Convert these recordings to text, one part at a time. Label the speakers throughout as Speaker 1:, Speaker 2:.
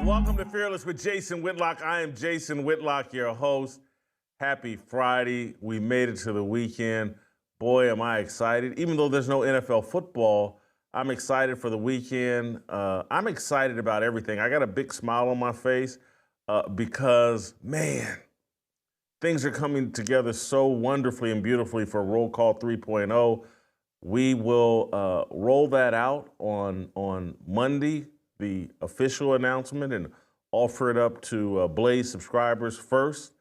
Speaker 1: Welcome to Fearless with Jason Whitlock. I am Jason Whitlock, your host. Happy Friday. We made it to the weekend. Boy, am I excited. Even though there's no NFL football, I'm excited for the weekend. I'm excited about everything. I got a big smile on my face because, man, things are coming together so wonderfully and beautifully for Roll Call 3.0. We will roll that out on Monday, the official announcement, and offer it up to Blaze subscribers first.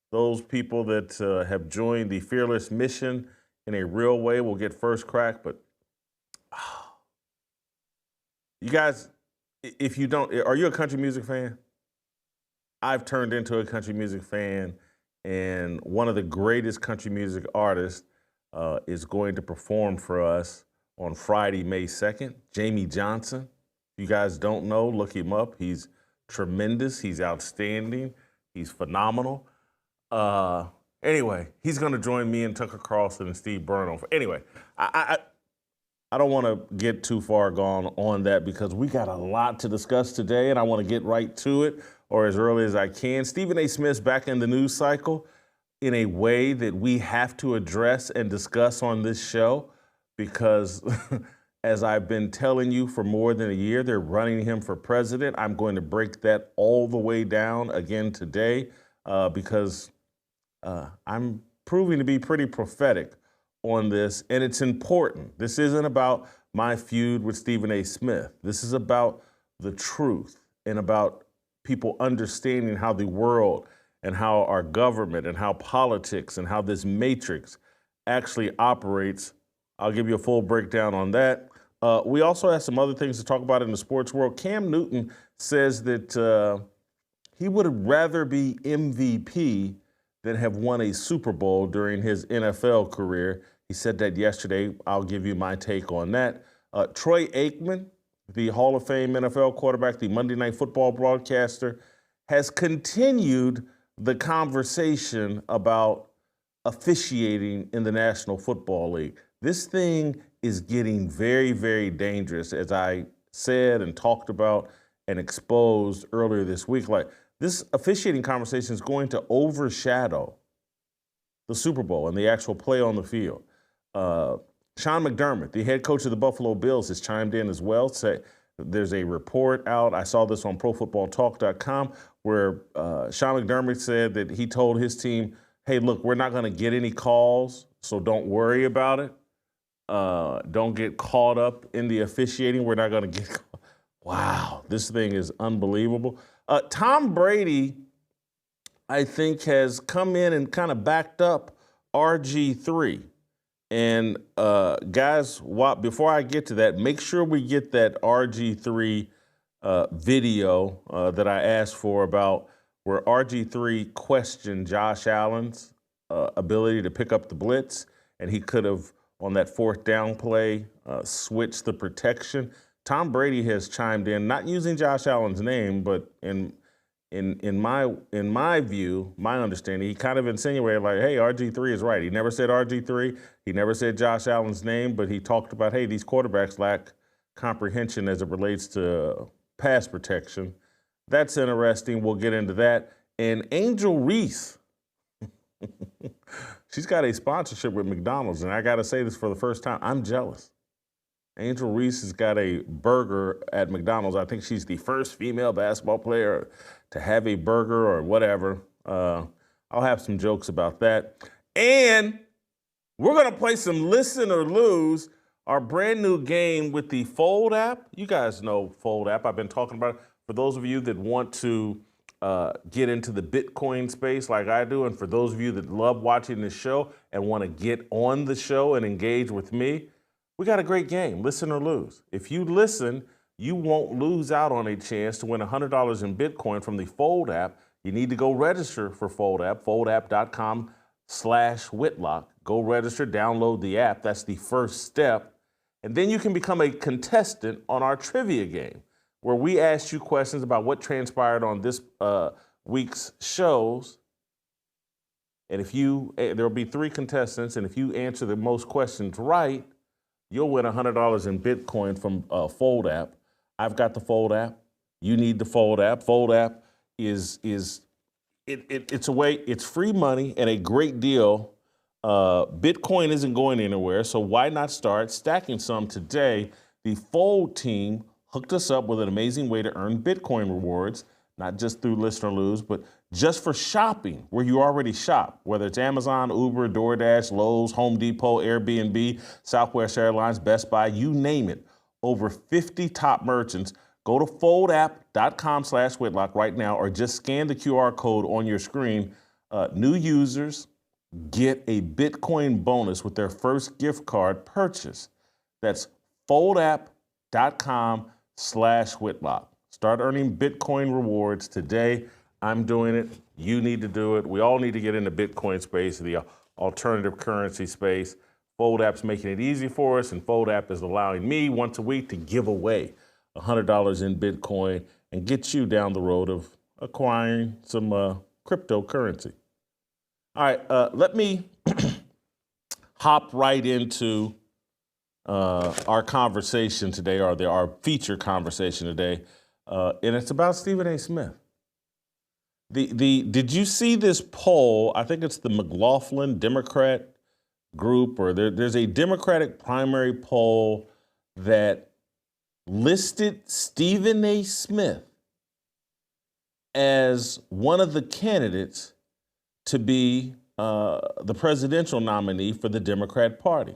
Speaker 1: Those people that have joined the Fearless mission in a real way will get first crack. But you guys, if you don't, are you a country music fan? I've turned into a country music fan, and one of the greatest country music artists is going to perform for us on Friday, May 2nd, Jamie Johnson. If you guys don't know, look him up. He's tremendous. He's outstanding. He's phenomenal. Anyway, he's going to join me and Tucker Carlson and Steve Byrne. Anyway, I don't want to get too far gone on that because we got a lot to discuss today, and I want to get right to it, or as early as I can. Stephen A. Smith's back in the news cycle in a way that we have to address and discuss on this show because as I've been telling you for more than a year, they're running him for president. I'm going to break that all the way down again today because I'm proving to be pretty prophetic on this, and it's important. This isn't about my feud with Stephen A. Smith. This is about the truth and about people understanding how the world and how our government and how politics and how this matrix actually operates. I'll give you a full breakdown on that. We also have some other things to talk about in the sports world. Cam Newton says that he would rather be MVP than have won a Super Bowl during his NFL career. He said that yesterday. I'll give you my take on that. Troy Aikman, the Hall of Fame NFL quarterback, the Monday Night Football broadcaster, has continued the conversation about officiating in the National Football League. This thing is getting very, very dangerous, as I said and talked about and exposed earlier this week. Like, this officiating conversation is going to overshadow the Super Bowl and the actual play on the field. Sean McDermott, the head coach of the Buffalo Bills, has chimed in as well. There's a report out, I saw this on ProFootballTalk.com, where Sean McDermott said that he told his team, hey, look, we're not going to get any calls, so don't worry about it. Don't get caught up in the officiating. We're not going to get. Wow, this thing is unbelievable. Tom Brady, I think, has come in and kind of backed up RG3. And guys, before I get to that, make sure we get that RG3 video that I asked for about where RG3 questioned Josh Allen's ability to pick up the blitz, and he could have, on that fourth down play, switched the protection. Tom Brady has chimed in, not using Josh Allen's name, but in my view, my understanding, he kind of insinuated like, hey, RG3 is right. He never said RG3. He never said Josh Allen's name, but he talked about, hey, these quarterbacks lack comprehension as it relates to pass protection. That's interesting. We'll get into that. And Angel Reese, she's got a sponsorship with McDonald's, and I got to say this for the first time. I'm jealous. Angel Reese has got a burger at McDonald's. I think she's the first female basketball player to have a burger or whatever. I'll have some jokes about that. And we're going to play some Listen or Lose, our brand new game with the Fold app. You guys know Fold app. I've been talking about it. For those of you that want to get into the Bitcoin space like I do, and for those of you that love watching this show and want to get on the show and engage with me, we got a great game, Listen or Lose. If you listen, you won't lose out on a chance to win $100 in Bitcoin from the Fold app. You need to go register for Fold app, foldapp.com/Whitlock. Go register, download the app. That's the first step. And then you can become a contestant on our trivia game, where we ask you questions about what transpired on this week's shows. And if there'll be 3 contestants, and if you answer the most questions right, you'll win $100 in Bitcoin from Fold app. I've got the Fold app. you need the Fold app. Fold app it's a way, it's free money and a great deal. Bitcoin isn't going anywhere, so why not start stacking some today? The Fold team hooked us up with an amazing way to earn Bitcoin rewards, not just through Listen or Lose, but just for shopping where you already shop, whether it's Amazon, Uber, DoorDash, Lowe's, Home Depot, Airbnb, Southwest Airlines, Best Buy, you name it. Over 50 top merchants. Go to foldapp.com/Whitlock right now or just scan the QR code on your screen. New users get a Bitcoin bonus with their first gift card purchase. That's foldapp.com/Whitlock. Start earning Bitcoin rewards today. I'm doing it. You need to do it. We all need to get into Bitcoin space, the alternative currency space. Fold app's making it easy for us, and Fold app is allowing me once a week to give away $100 in Bitcoin and get you down the road of acquiring some cryptocurrency. All right, let me hop right into our conversation today, or our feature conversation today, and it's about Stephen A. Smith. Did you see this poll? I think it's the McLaughlin Democrat group, or there's a Democratic primary poll that listed Stephen A. Smith as one of the candidates to be the presidential nominee for the Democrat Party.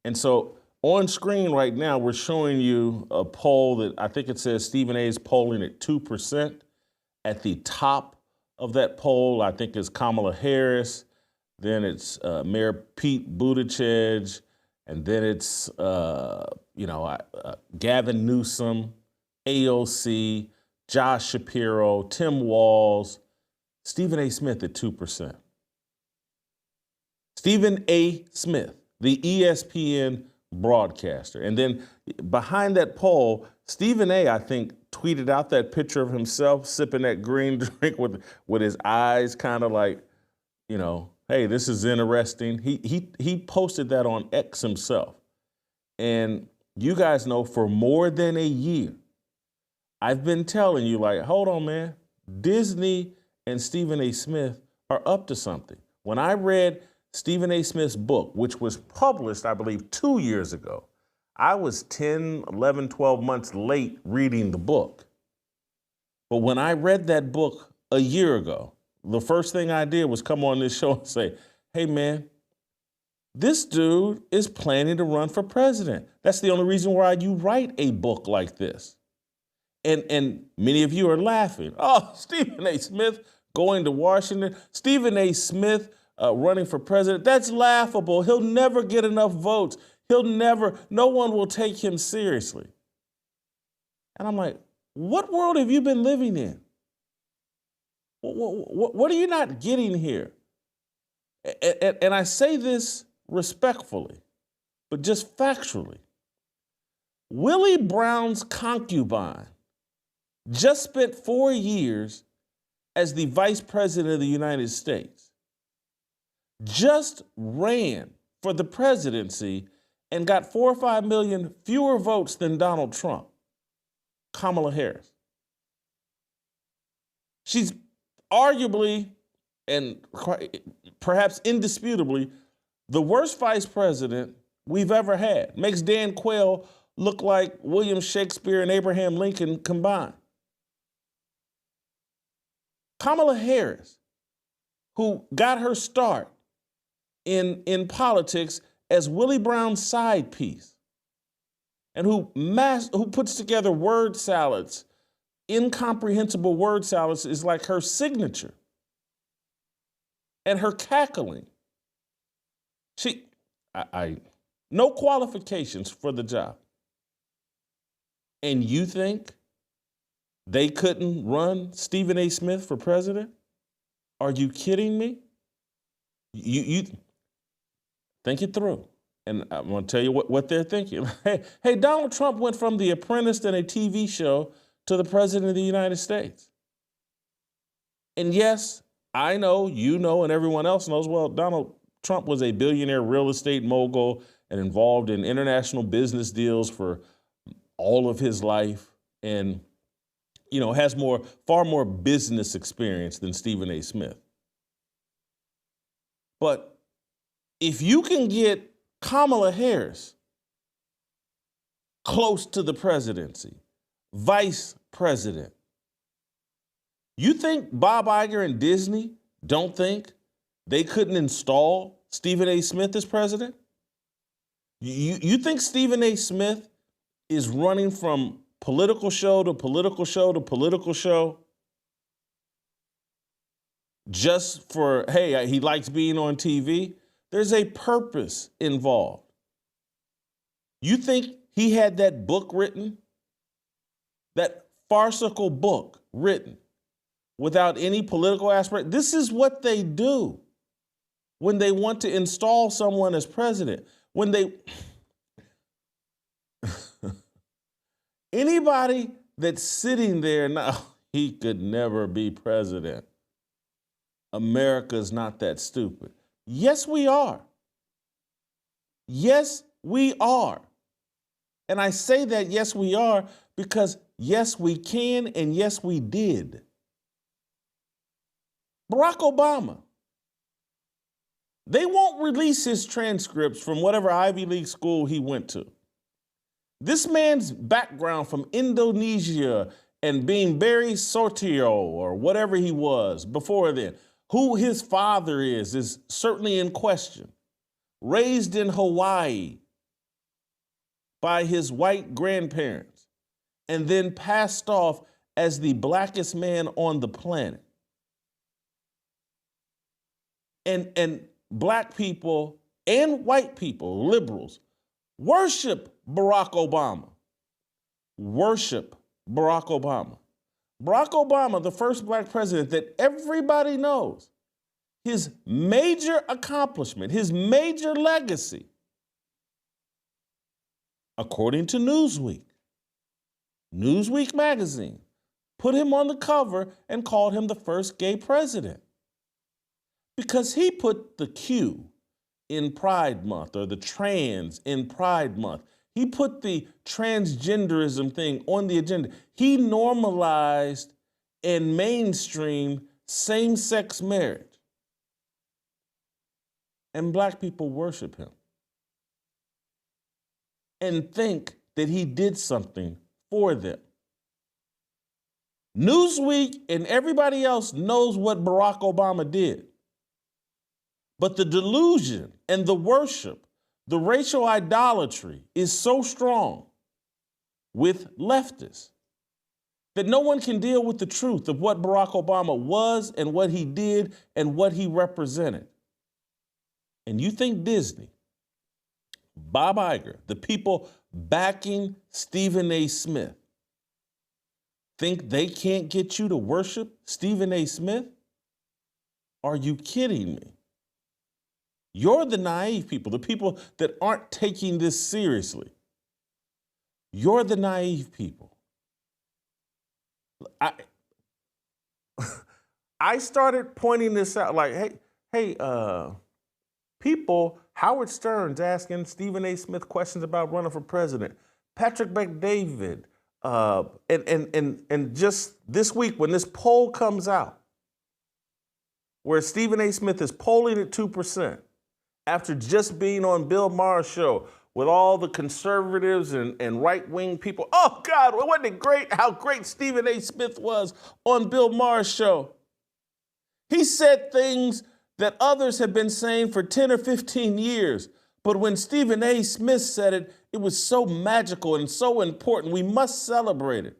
Speaker 1: And so on screen right now, we're showing you a poll that I think it says Stephen A. is polling at 2%. At the top of that poll, I think is Kamala Harris. Then it's Mayor Pete Buttigieg. And then it's, Gavin Newsom, AOC, Josh Shapiro, Tim Walz, Stephen A. Smith at 2%. Stephen A. Smith, the ESPN broadcaster. And then behind that poll, Stephen A., I think, tweeted out that picture of himself sipping that green drink with his eyes kind of like, hey, this is interesting. He posted that on X himself. And you guys know for more than a year, I've been telling you, like, hold on, man. Disney and Stephen A. Smith are up to something. When I read Stephen A. Smith's book, which was published, I believe, 2 years ago, I was 10, 11, 12 months late reading the book. But when I read that book a year ago, the first thing I did was come on this show and say, hey, man, this dude is planning to run for president. That's the only reason why you write a book like this. And many of you are laughing. Oh, Stephen A. Smith going to Washington. Stephen A. Smith running for president. That's laughable. He'll never get enough votes. No one will take him seriously. And I'm like, what world have you been living in? What are you not getting here? And I say this respectfully, but just factually. Willie Brown's concubine just spent 4 years as the vice president of the United States, just ran for the presidency and got 4 or 5 million fewer votes than Donald Trump, Kamala Harris. She's arguably and perhaps indisputably the worst vice president we've ever had. Makes Dan Quayle look like William Shakespeare and Abraham Lincoln combined. Kamala Harris, who got her start in politics as Willie Brown's side piece, and who puts together word salads, incomprehensible word salads is like her signature. And her cackling. No qualifications for the job. And you think they couldn't run Stephen A. Smith for president? Are you kidding me? You think it through. And I'm going to tell you what they're thinking. Hey, Donald Trump went from The Apprentice and a TV show to the president of the United States. And yes, I know, you know, and everyone else knows, well, Donald Trump was a billionaire real estate mogul and involved in international business deals for all of his life. And has far more business experience than Stephen A. Smith. But if you can get Kamala Harris close to the presidency, vice president, you think Bob Iger and Disney don't think they couldn't install Stephen A. Smith as president? You think Stephen A. Smith is running from political show to political show to political show just for, hey, he likes being on TV? There's a purpose involved. You think he had that book written, that farcical book written, without any political aspect? This is what they do when they want to install someone as president. When they, anybody that's sitting there now, he could never be president. America's not that stupid. Yes, we are. Yes, we are. And I say that, yes, we are, because yes, we can, and yes, we did. Barack Obama, they won't release his transcripts from whatever Ivy League school he went to. This man's background from Indonesia and being Barry Soetoro or whatever he was before then, who his father is certainly in question. Raised in Hawaii by his white grandparents and then passed off as the blackest man on the planet. And black people and white people, liberals, worship Barack Obama. Worship Barack Obama. Barack Obama, the first black president that everybody knows, his major accomplishment, his major legacy, according to Newsweek magazine, put him on the cover and called him the first gay president. Because he put the Q in Pride Month, or the trans in Pride Month. He put the transgenderism thing on the agenda. He normalized and mainstreamed same-sex marriage. And black people worship him and think that he did something for them. Newsweek and everybody else knows what Barack Obama did. But the delusion and the worship, the racial idolatry is so strong with leftists that no one can deal with the truth of what Barack Obama was and what he did and what he represented. And you think Disney, Bob Iger, the people backing Stephen A. Smith, think they can't get you to worship Stephen A. Smith? Are you kidding me? You're the naive people, the people that aren't taking this seriously. You're the naive people. I started pointing this out, like, hey, people, Howard Stern's asking Stephen A. Smith questions about running for president. Patrick Bet-David, and just this week when this poll comes out, where Stephen A. Smith is polling at 2%, after just being on Bill Maher's show with all the conservatives and right-wing people. Oh, God, wasn't it great how great Stephen A. Smith was on Bill Maher's show? He said things that others have been saying for 10 or 15 years. But when Stephen A. Smith said it, it was so magical and so important. We must celebrate it.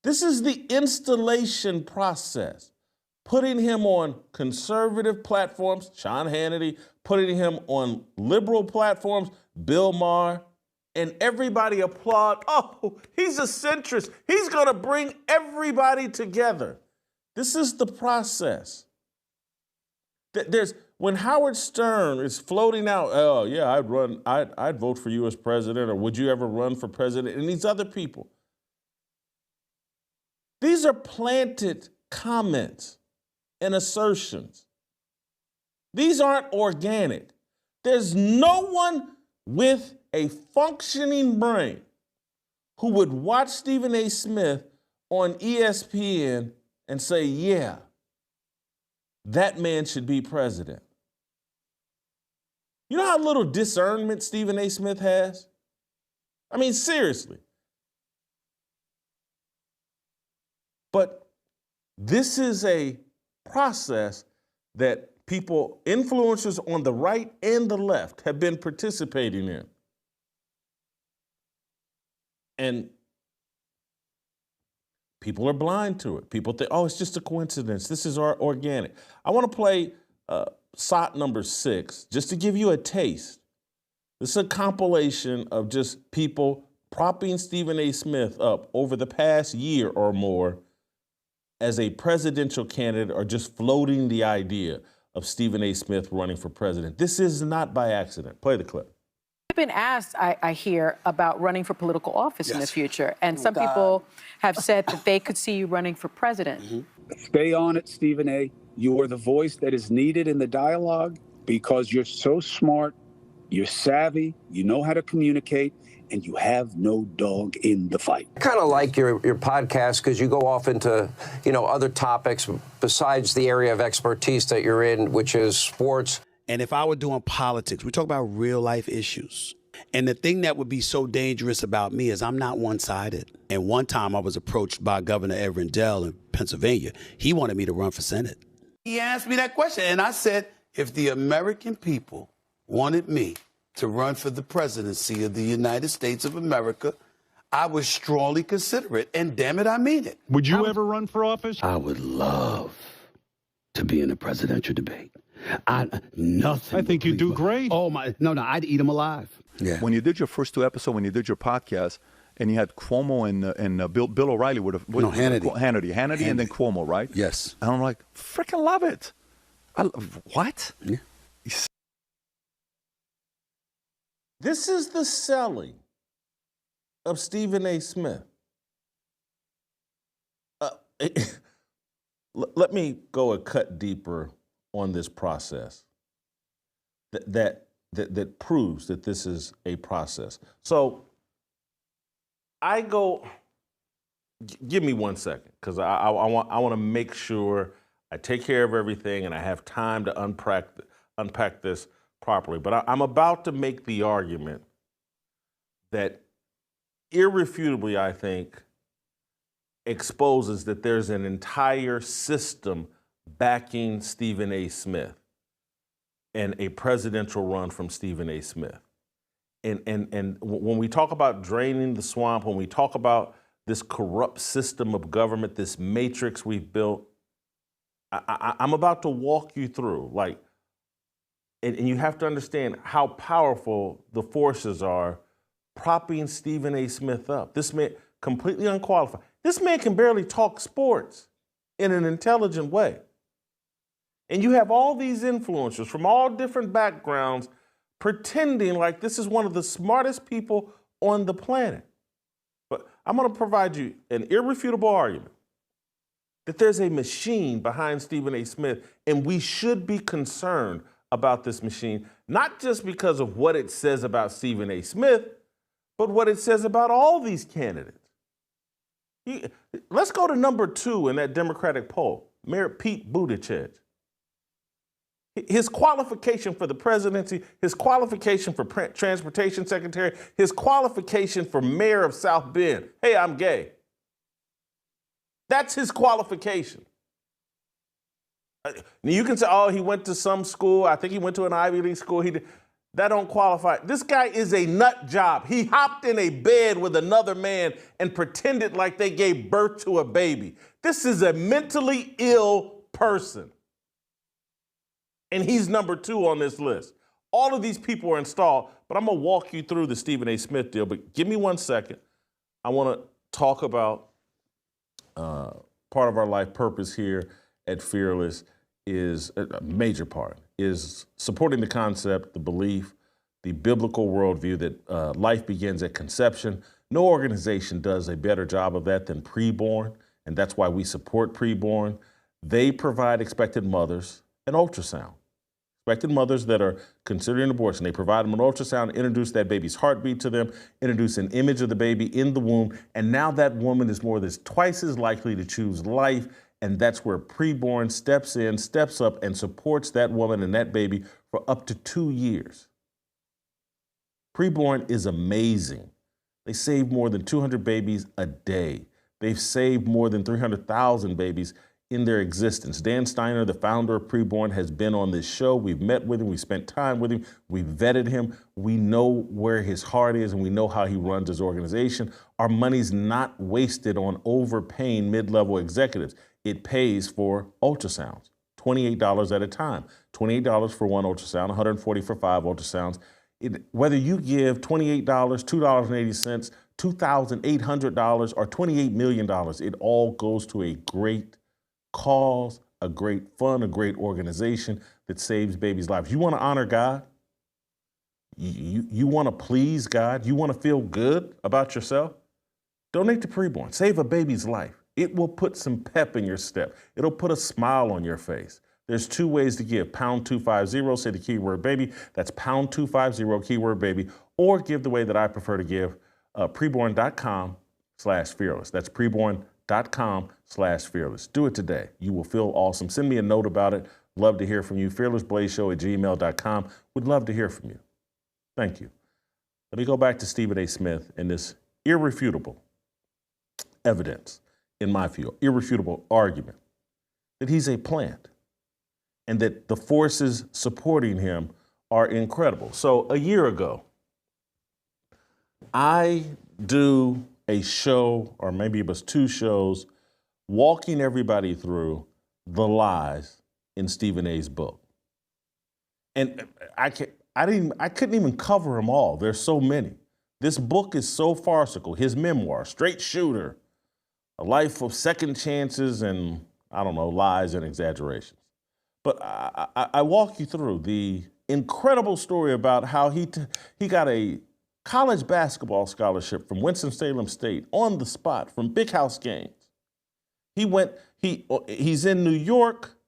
Speaker 1: This is the installation process. Putting him on conservative platforms, Sean Hannity, putting him on liberal platforms, Bill Maher, and everybody applaud. Oh, he's a centrist. He's going to bring everybody together. This is the process. When Howard Stern is floating out, oh yeah, I'd vote for you as president, or would you ever run for president? And these other people. These are planted comments and assertions. These aren't organic. There's no one with a functioning brain who would watch Stephen A. Smith on ESPN and say, yeah, that man should be president. You know how little discernment Stephen A. Smith has? I mean, seriously. But this is a process that people, influencers on the right and the left, have been participating in. And people are blind to it. People think, oh, it's just a coincidence. This is organic. I want to play SOT number 6, just to give you a taste. This is a compilation of just people propping Stephen A. Smith up over the past year or more as a presidential candidate, or just floating the idea of Stephen A. Smith running for president. This is not by accident. Play the clip.
Speaker 2: You've been asked, I hear, about running for political office in the future, and some people have said that they could see you running for president.
Speaker 3: Stay on it, Stephen A. You are the voice that is needed in the dialogue because you're so smart, you're savvy, you know how to communicate, and you have no dog in the fight.
Speaker 4: I kind of like your podcast because you go off into, other topics besides the area of expertise that you're in, which is sports.
Speaker 5: And if I were doing politics, we talk about real life issues. And the thing that would be so dangerous about me is I'm not one-sided. And one time I was approached by Governor Ed Rendell in Pennsylvania. He wanted me to run for Senate. He asked me that question, and I said, if the American people wanted me to run for the presidency of the United States of America, I would strongly consider it. And damn it, I mean it.
Speaker 6: Would you ever run for office?
Speaker 5: I would love to be in a presidential debate. I
Speaker 6: think you'd do great.
Speaker 5: Oh, no, I'd eat them alive.
Speaker 7: Yeah. When you did your first 2 episodes, when you did your podcast, and you had Cuomo and Bill O'Reilly Hannity, and then Cuomo, right?
Speaker 5: Yes.
Speaker 7: And I'm like, freaking love it. What?
Speaker 5: Yeah.
Speaker 1: This is the selling of Stephen A. Smith. Let me go a cut deeper on this process that proves that this is a process. So I go, give me 1 second, because I want to make sure I take care of everything and I have time to unpack this properly. But I'm about to make the argument that irrefutably, I think, exposes that there's an entire system backing Stephen A. Smith and a presidential run from Stephen A. Smith. And when we talk about draining the swamp, when we talk about this corrupt system of government, this matrix we've built, I'm about to walk you through, and you have to understand how powerful the forces are propping Stephen A. Smith up. This man, completely unqualified. This man can barely talk sports in an intelligent way. And you have all these influencers from all different backgrounds pretending like this is one of the smartest people on the planet. But I'm going to provide you an irrefutable argument that there's a machine behind Stephen A. Smith, and we should be concerned about this machine, not just because of what it says about Stephen A. Smith, but what it says about all these candidates. Let's go to number 2 in that Democratic poll, Mayor Pete Buttigieg. His qualification for the presidency, his qualification for transportation secretary, his qualification for mayor of South Bend. Hey, I'm gay. That's his qualification. You can say, oh, he went to some school. I think he went to an Ivy League school. That don't qualify. This guy is a nut job. He hopped in a bed with another man and pretended like they gave birth to a baby. This is a mentally ill person. And he's number 2 on this list. All of these people are installed, but I'm going to walk you through the Stephen A. Smith deal. But give me 1 second. I want to talk about part of our life purpose here at Fearless is a major part, is supporting the concept, the belief, the biblical worldview that life begins at conception. No organization does a better job of that than Preborn, and that's why we support Preborn. They provide expectant mothers an ultrasound expectant mothers that are considering abortion. They provide them an ultrasound, introduce that baby's heartbeat to them, introduce an image of the baby in the womb, and now that woman is more than twice as likely to choose life, and that's where Preborn steps in, steps up, and supports that woman and that baby for up to 2 years. Preborn is amazing. They save more than 200 babies a day. They've saved more than 300,000 babies in their existence. Dan Steiner, the founder of Preborn, has been on this show. We've met with him. We spent time with him. We vetted him. We know where his heart is, and we know how he runs his organization. Our money's not wasted on overpaying mid-level executives. It pays for ultrasounds, $28 at a time. $28 for one ultrasound, $140 for 5 ultrasounds. Whether you give $28, $2.80, $2,800, or $28 million, it all goes to a great cause, a great fund, a great organization that saves babies' lives. You want to honor God? You want to please God? You want to feel good about yourself? Donate to Preborn. Save a baby's life. It will put some pep in your step. It'll put a smile on your face. There's 2 ways to give. Pound 250, say the keyword baby. That's pound 250, keyword baby. Or give the way that I prefer to give, preborn.com/fearless. That's preborn.com/fearless. Do it today. You will feel awesome. Send me a note about it. Love to hear from you. fearlessblazeshow@gmail.com. Would love to hear from you. Thank you. Let me go back to Stephen A. Smith and this irrefutable evidence, in my view, irrefutable argument that he's a plant and that the forces supporting him are incredible. So a year ago, I do a show, or maybe it was 2 shows, walking everybody through the lies in Stephen A.'s book. And I couldn't even cover them all. There's so many. This book is so farcical. His memoir, Straight Shooter, A Life of Second Chances and, lies and exaggerations. But I walk you through the incredible story about how he got a college basketball scholarship from Winston-Salem State on the spot from Big House Games. He's in New York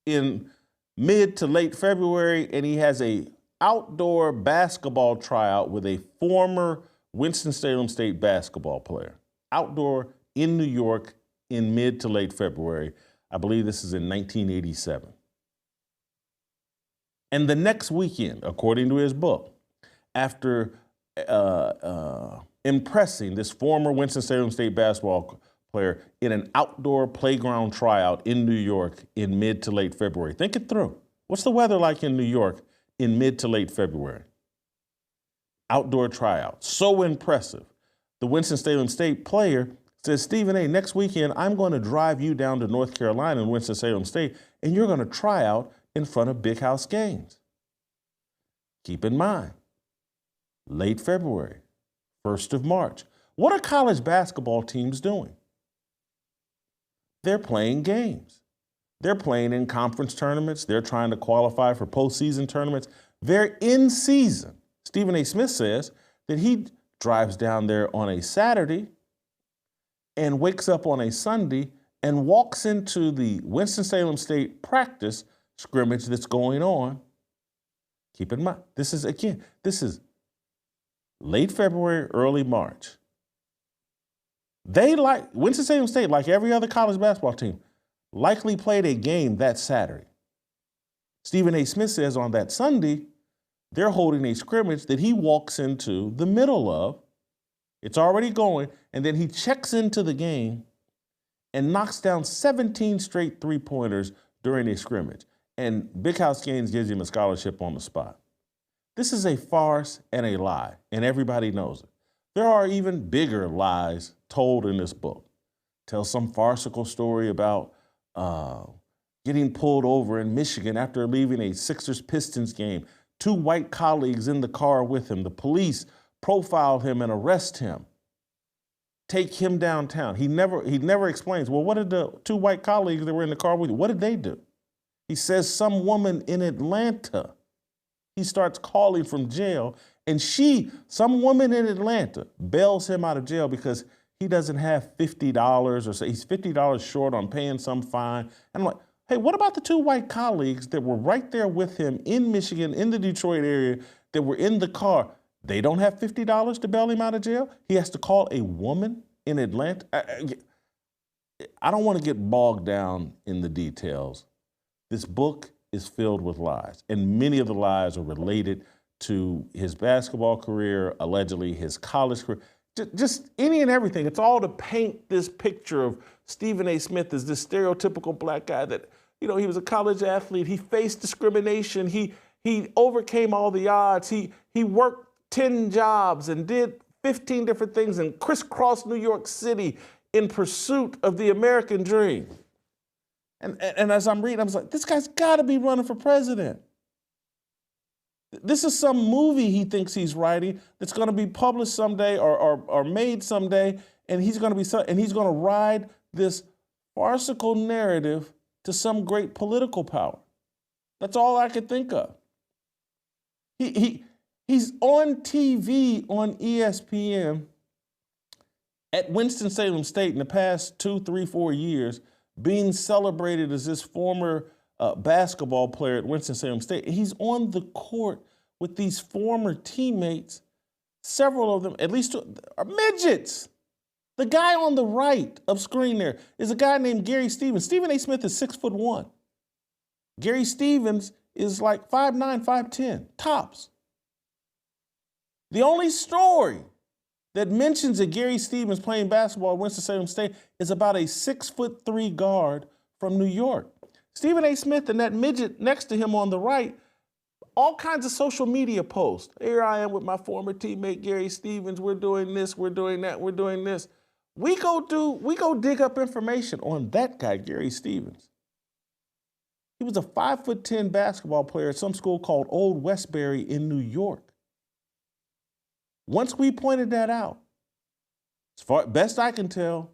Speaker 1: in mid to late February, and he has a outdoor basketball tryout with a former Winston-Salem State basketball player. Outdoor in New York in mid to late February. I believe this is in 1987. And the next weekend, according to his book, after impressing this former Winston-Salem State basketball player in an outdoor playground tryout in New York in mid to late February. Think it through. What's the weather like in New York in mid to late February? Outdoor tryout. So impressive. The Winston-Salem State player says, Stephen A., next weekend, I'm going to drive you down to North Carolina in Winston-Salem State, and you're going to try out in front of Big House Games. Keep in mind, late February, 1st of March. What are college basketball teams doing? They're playing games. They're playing in conference tournaments. They're trying to qualify for postseason tournaments. They're in season. Stephen A. Smith says that he drives down there on a Saturday and wakes up on a Sunday and walks into the Winston-Salem State practice scrimmage that's going on. Keep in mind, this is late February, early March. Winston-Salem State, like every other college basketball team, likely played a game that Saturday. Stephen A. Smith says on that Sunday, they're holding a scrimmage that he walks into the middle of. It's already going, and then he checks into the game and knocks down 17 straight three-pointers during a scrimmage. And Big House Games gives him a scholarship on the spot. This is a farce and a lie, and everybody knows it. There are even bigger lies told in this book. Tells some farcical story about getting pulled over in Michigan after leaving a Sixers-Pistons game. 2 white colleagues in the car with him. The police profile him and arrest him. Take him downtown. He never explains, well, what did the 2 white colleagues that were in the car with you, what did they do? He says some woman in Atlanta. He starts calling from jail, and some woman in Atlanta, bails him out of jail because he doesn't have $50 or so. He's $50 short on paying some fine. And I'm like, Hey, what about the 2 white colleagues that were right there with him in Michigan, in the Detroit area, that were in the car? They don't have $50 to bail him out of jail? He has to call a woman in Atlanta? I don't want to get bogged down in the details. This book is filled with lies, and many of the lies are related to his basketball career, allegedly his college career, just any and everything. It's all to paint this picture of Stephen A. Smith as this stereotypical black guy that, he was a college athlete. He faced discrimination. He overcame all the odds. He worked 10 jobs and did 15 different things and crisscrossed New York City in pursuit of the American dream. And as I'm reading, I was like, this guy's got to be running for president. This is some movie he thinks he's writing that's going to be published someday or made someday, and he's going to ride this farcical narrative to some great political power. That's all I could think of. He's on TV on ESPN at Winston-Salem State in the past 2, 3, 4 years, being celebrated as this former basketball player at Winston-Salem State. He's on the court with these former teammates, several of them, at least 2, are midgets. The guy on the right of screen there is a guy named Gary Stevens. Stephen A. Smith is 6'1". Gary Stevens is like 5'9", 5'10", tops. The only story that mentions that Gary Stevens playing basketball at Winston-Salem State is about a 6'3" guard from New York. Stephen A. Smith and that midget next to him on the right, all kinds of social media posts. Here I am with my former teammate Gary Stevens. We're doing this, we're doing that, we're doing this. We go dig up information on that guy, Gary Stevens. He was a 5'10" basketball player at some school called Old Westbury in New York. Once we pointed that out, as far best I can tell,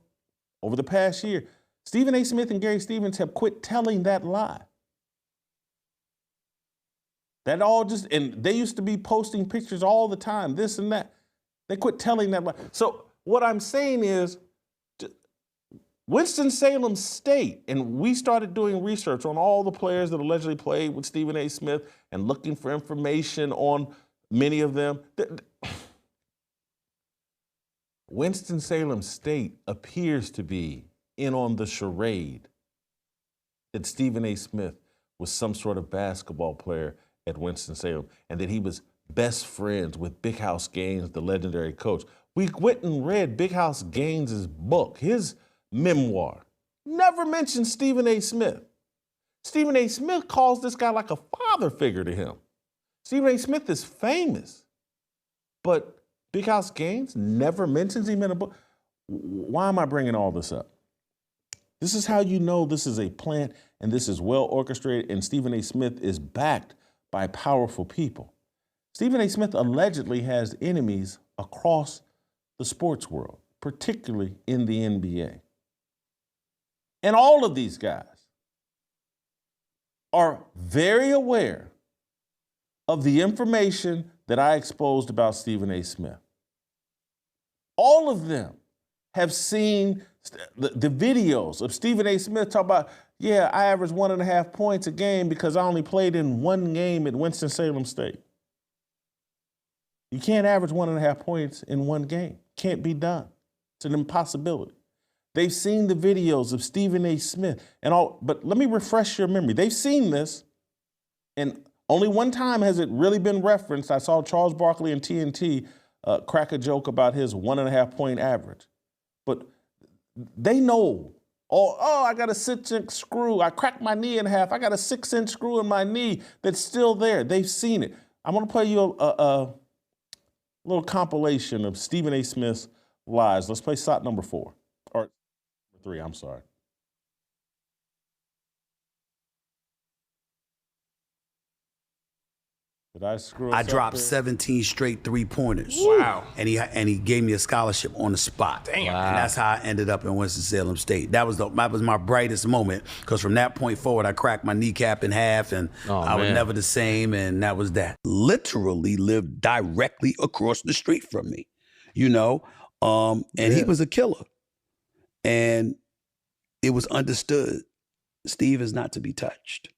Speaker 1: over the past year, Stephen A. Smith and Gary Stevens have quit telling that lie. That all and they used to be posting pictures all the time, this and that. They quit telling that lie. So what I'm saying is, Winston-Salem State, and we started doing research on all the players that allegedly played with Stephen A. Smith and looking for information on many of them. Winston-Salem State appears to be in on the charade that Stephen A. Smith was some sort of basketball player at Winston-Salem and that he was best friends with Big House Gaines, the legendary coach. We went and read Big House Gaines' book, his memoir. Never mentioned Stephen A. Smith. Stephen A. Smith calls this guy like a father figure to him. Stephen A. Smith is famous, but Big House Gaines never mentions him in a book. Why am I bringing all this up? This is how you know this is a plant and this is well orchestrated and Stephen A. Smith is backed by powerful people. Stephen A. Smith allegedly has enemies across the sports world, particularly in the NBA. And all of these guys are very aware of the information that I exposed about Stephen A. Smith. All of them have seen the videos of Stephen A. Smith talk about, yeah, I averaged 1.5 points a game because I only played in one game at Winston-Salem State. You can't average 1.5 points in one game. Can't be done. It's an impossibility. They've seen the videos of Stephen A. Smith and all, but let me refresh your memory. They've seen this, and only one time has it really been referenced. I saw Charles Barkley and TNT crack a joke about his 1.5 point average. But they know, I got a 6-inch screw. I cracked my knee in half. I got a 6-inch screw in my knee that's still there. They've seen it. I'm going to play you a little compilation of Stephen A. Smith's lies. Let's play shot number 4. Or 3, I'm sorry. Did I screw us
Speaker 5: I
Speaker 1: up
Speaker 5: dropped
Speaker 1: there?
Speaker 5: 17 straight 3-pointers.
Speaker 8: Wow.
Speaker 5: And he gave me a scholarship on the spot.
Speaker 8: Damn.
Speaker 5: And that's how I ended up in Winston-Salem State. That was my brightest moment, because from that point forward, I cracked my kneecap in half, and I was never the same, and that was that. Literally lived directly across the street from me, and he was a killer. And it was understood Steve is not to be touched.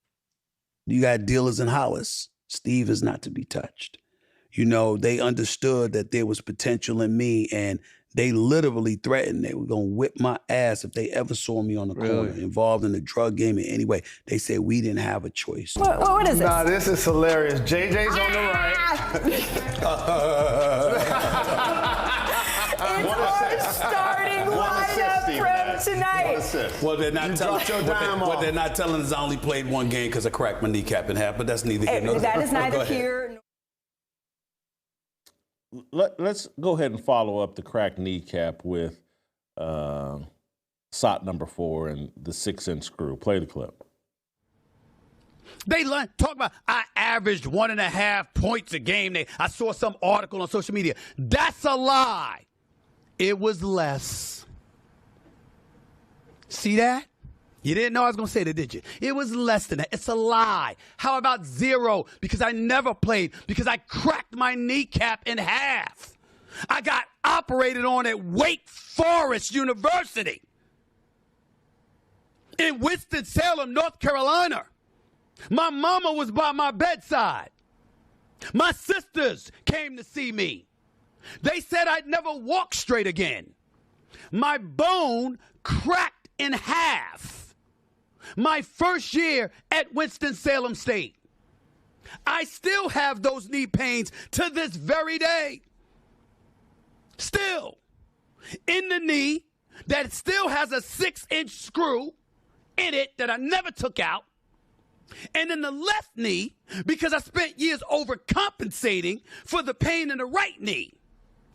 Speaker 5: You got dealers in Hollis. Steve is not to be touched. You know, they understood that there was potential in me, and they literally threatened they were going to whip my ass if they ever saw me on the corner involved in the drug game in any way. They said we didn't have a choice.
Speaker 8: What is this?
Speaker 9: Nah, this is hilarious. JJ's on the right.
Speaker 8: It's our starting lineup from tonight.
Speaker 5: Well, they're not telling us I only played one game because I cracked my kneecap in half, but that's neither here nor there.
Speaker 8: That is neither here.
Speaker 1: Let's go ahead and follow up the cracked kneecap with SOT number 4 and the 6-inch screw. Play the clip.
Speaker 5: They talk about I averaged 1.5 points a game. I saw some article on social media. That's a lie. It was less. See that? You didn't know I was going to say that, did you? It was less than that. It's a lie. How about 0? Because I never played, because I cracked my kneecap in half. I got operated on at Wake Forest University in Winston-Salem, North Carolina. My mama was by my bedside. My sisters came to see me. They said I'd never walk straight again. My bone cracked in half. My first year at Winston-Salem State. I still have those knee pains to this very day. Still. In the knee that still has a 6-inch screw in it that I never took out. And in the left knee, because I spent years overcompensating for the pain in the right knee.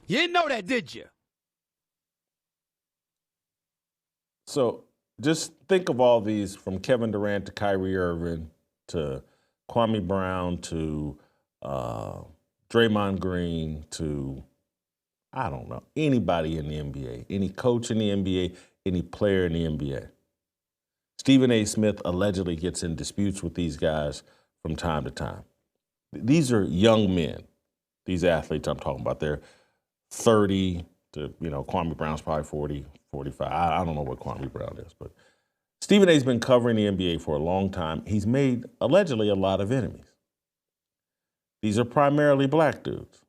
Speaker 5: You didn't know that, did you?
Speaker 1: So just think of all these, from Kevin Durant to Kyrie Irving to Kwame Brown to Draymond Green to, I don't know, anybody in the NBA, any coach in the NBA, any player in the NBA. Stephen A. Smith allegedly gets in disputes with these guys from time to time. These are young men, these athletes I'm talking about. They're 30 to, Kwame Brown's probably 40, 45. I don't know what Kwame Brown is, but Stephen A's been covering the NBA for a long time. He's made, allegedly, a lot of enemies. These are primarily black dudes.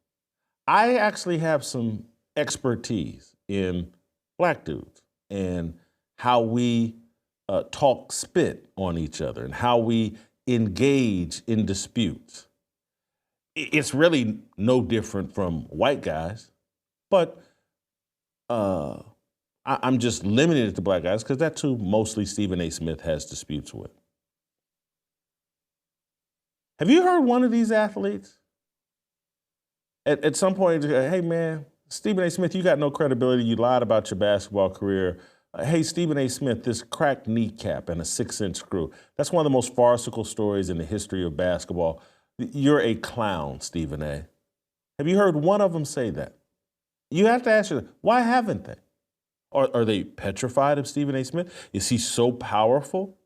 Speaker 1: I actually have some expertise in black dudes and how we talk spit on each other and how we engage in disputes. It's really no different from white guys, but I'm just limiting it to black guys because that's who mostly Stephen A. Smith has disputes with. Have you heard one of these athletes at some point, hey man, Stephen A. Smith, you got no credibility. You lied about your basketball career. Hey, Stephen A. Smith, this cracked kneecap and a 6-inch screw. That's one of the most farcical stories in the history of basketball. You're a clown, Stephen A. Have you heard one of them say that? You have to ask yourself, why haven't they? Are they petrified of Stephen A. Smith? Is he so powerful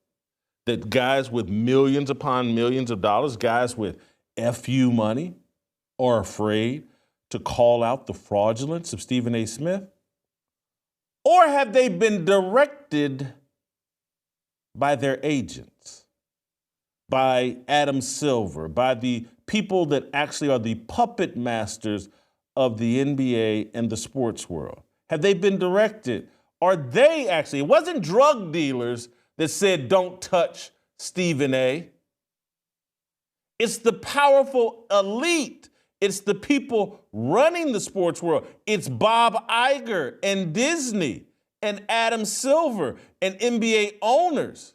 Speaker 1: that guys with millions upon millions of dollars, guys with FU money, are afraid to call out the fraudulence of Stephen A. Smith? Or have they been directed by their agents, by Adam Silver, by the people that actually are the puppet masters of the NBA and the sports world? Have they been directed? Are they actually, it wasn't drug dealers that said, don't touch Stephen A. It's the powerful elite. It's the people running the sports world. It's Bob Iger and Disney and Adam Silver and NBA owners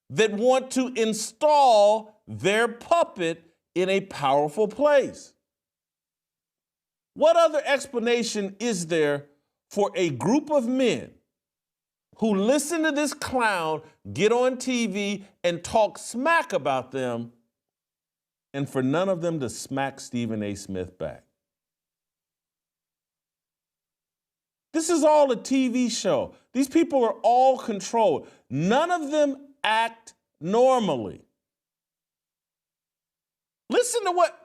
Speaker 1: that want to install their puppet in a powerful place. What other explanation is there for a group of men who listen to this clown get on TV and talk smack about them, and for none of them to smack Stephen A. Smith back? This is all a TV show. These people are all controlled. None of them act normally. Listen to what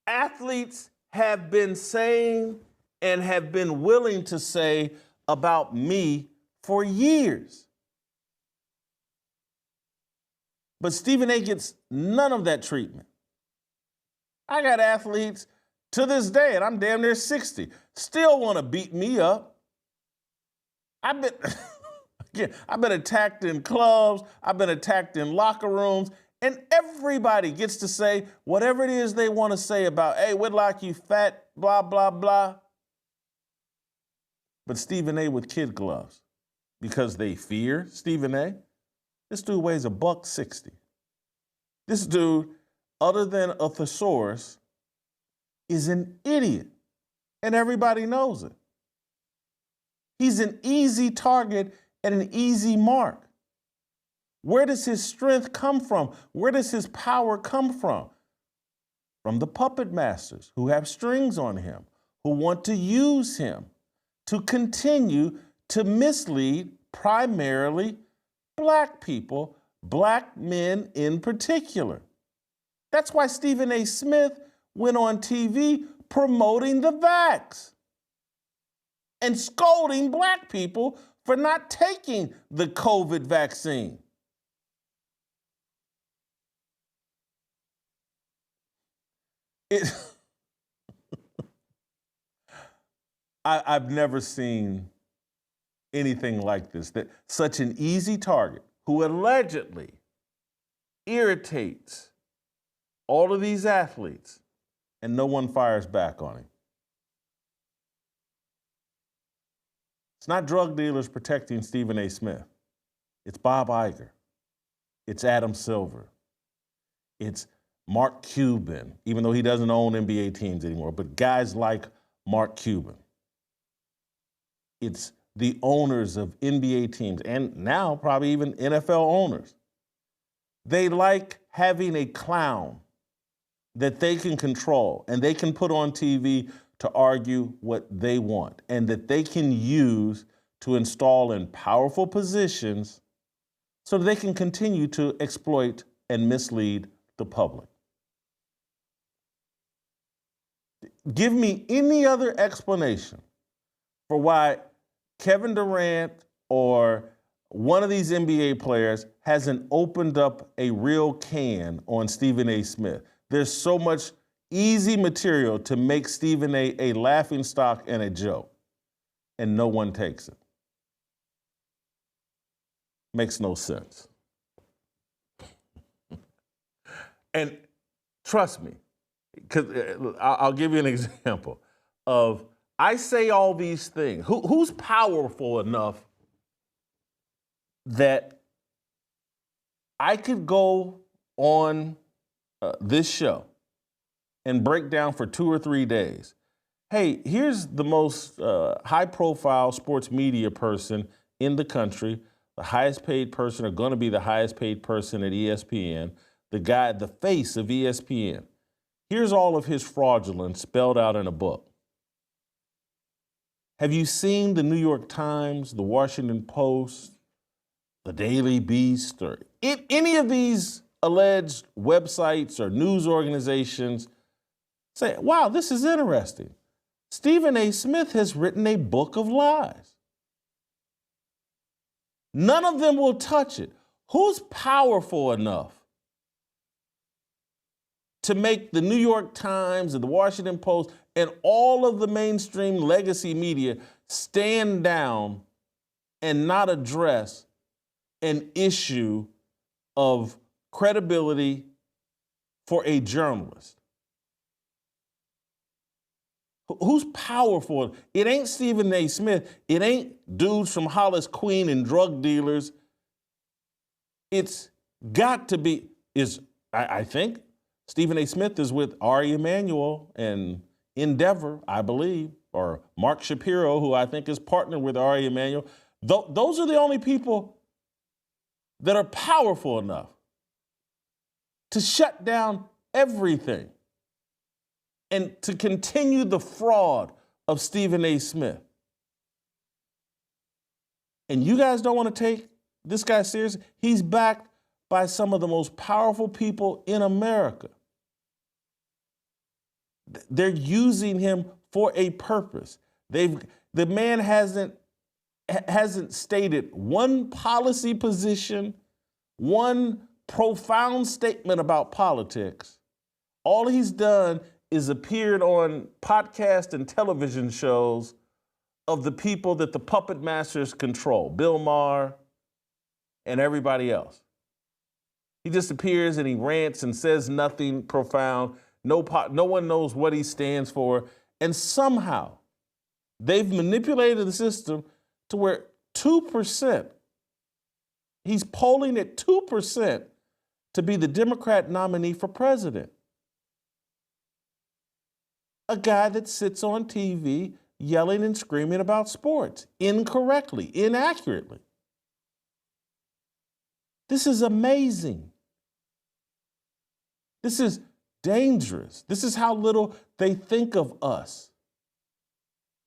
Speaker 1: athletes have been saying and have been willing to say about me for years. But Stephen A. gets none of that treatment. I got athletes to this day, and I'm damn near 60, still want to beat me up. I've been attacked in clubs, I've been attacked in locker rooms, and everybody gets to say whatever it is they want to say about, hey, Whitlock, you fat, blah, blah, blah. But Stephen A. with kid gloves, because they fear Stephen A. This dude weighs $160. This dude, other than a thesaurus, is an idiot, and everybody knows it. He's an easy target and an easy mark. Where does his strength come from? Where does his power come from? From the puppet masters who have strings on him, who want to use him to continue to mislead primarily black people, black men in particular. That's why Stephen A. Smith went on TV promoting the vax and scolding black people for not taking the COVID vaccine. I've never seen anything like this, that such an easy target who allegedly irritates all of these athletes, and no one fires back on him. It's not drug dealers protecting Stephen A. Smith. It's Bob Iger. It's Adam Silver. It's Mark Cuban, even though he doesn't own NBA teams anymore, but guys like Mark Cuban. It's the owners of NBA teams, and now probably even NFL owners. They like having a clown that they can control and they can put on TV to argue what they want, and that they can use to install in powerful positions so that they can continue to exploit and mislead the public. Give me any other explanation for why Kevin Durant or one of these NBA players hasn't opened up a real can on Stephen A. Smith. There's so much easy material to make Stephen A. laughingstock and a joke, and no one takes it. Makes no sense. And trust me, because I'll give you an example of, I say all these things. Who's powerful enough that I could go on this show and break down for 2 or 3 days? Hey, here's the most high-profile sports media person in the country, the highest paid person, or going to be the highest paid person at ESPN, the guy, the face of ESPN. Here's all of his fraudulence spelled out in a book. Have you seen the New York Times, the Washington Post, the Daily Beast, or any of these alleged websites or news organizations say, wow, this is interesting? Stephen A. Smith has written a book of lies. None of them will touch it. Who's powerful enough to make the New York Times and the Washington Post and all of the mainstream legacy media stand down and not address an issue of credibility for a journalist? Who's powerful? It ain't Stephen A. Smith. It ain't dudes from Hollis Queen and drug dealers. It's got to be, I think Stephen A. Smith is with Ari Emanuel and Endeavor, I believe, or Mark Shapiro, who I think is partnered with Ari Emanuel. Those are the only people that are powerful enough to shut down everything and to continue the fraud of Stephen A. Smith. And you guys don't want to take this guy seriously? He's backed by some of the most powerful people in America. They're using him for a purpose. The man hasn't hasn't stated one policy position, one profound statement about politics. All he's done is appeared on podcast and television shows of the people that the puppet masters control, Bill Maher and everybody else. He just appears and he rants and says nothing profound. No one knows what he stands for. And somehow they've manipulated the system to where 2%, he's polling at 2% to be the Democrat nominee for president. A guy that sits on TV yelling and screaming about sports incorrectly, inaccurately. This is amazing. This is dangerous. This is how little they think of us.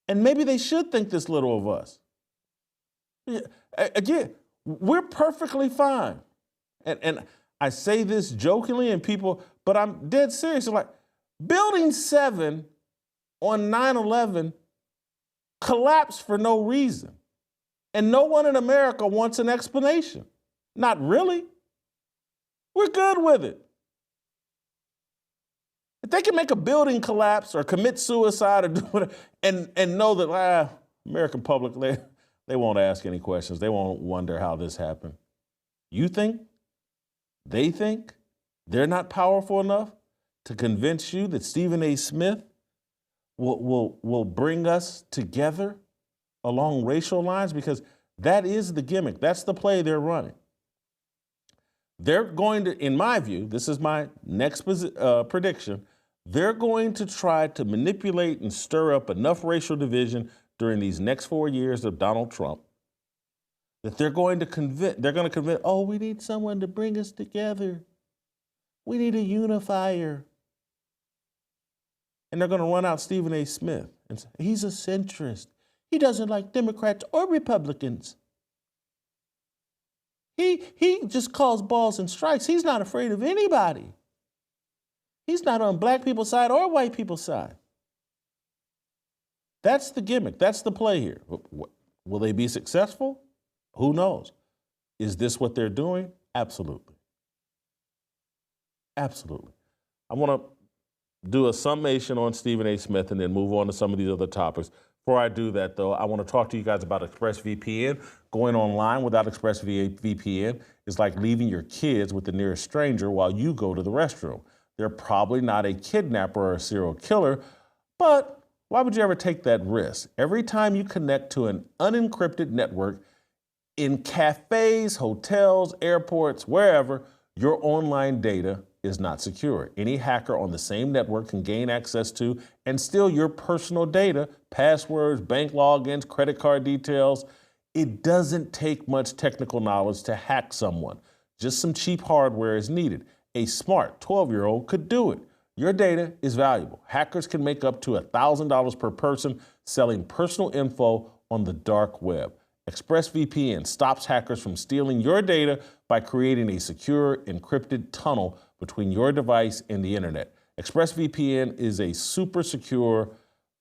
Speaker 1: And maybe they should think this little of us. Again, we're perfectly fine. And I say this jokingly and people, but I'm dead serious. Like, Building 7 on 9/11 collapsed for no reason. And no one in America wants an explanation. Not really. We're good with it. If they can make a building collapse or commit suicide or do whatever, and know that American public, they won't ask any questions. They won't wonder how this happened. You think? They think they're not powerful enough to convince you that Stephen A. Smith will bring us together along racial lines? Because that is the gimmick. That's the play they're running. They're going to, in my view, this is my next prediction, they're going to try to manipulate and stir up enough racial division during these next 4 years of Donald Trump that they're going to convince, oh, we need someone to bring us together. We need a unifier. And they're going to run out Stephen A. Smith and say, he's a centrist. He doesn't like Democrats or Republicans. He just calls balls and strikes. He's not afraid of anybody. He's not on black people's side or white people's side. That's the gimmick. That's the play here. Will they be successful? Who knows? Is this what they're doing? Absolutely. Absolutely. I want to do a summation on Stephen A. Smith and then move on to some of these other topics. Before I do that, though, I want to talk to you guys about ExpressVPN. Going online without ExpressVPN is like leaving your kids with the nearest stranger while you go to the restroom. They're probably not a kidnapper or a serial killer, but why would you ever take that risk? Every time you connect to an unencrypted network in cafes, hotels, airports, wherever, your online data is not secure. Any hacker on the same network can gain access to and steal your personal data, passwords, bank logins, credit card details. It doesn't take much technical knowledge to hack someone. Just some cheap hardware is needed. A smart 12-year-old could do it. Your data is valuable. Hackers can make up to $1,000 per person selling personal info on the dark web. ExpressVPN stops hackers from stealing your data by creating a secure, encrypted tunnel between your device and the internet. ExpressVPN is a super secure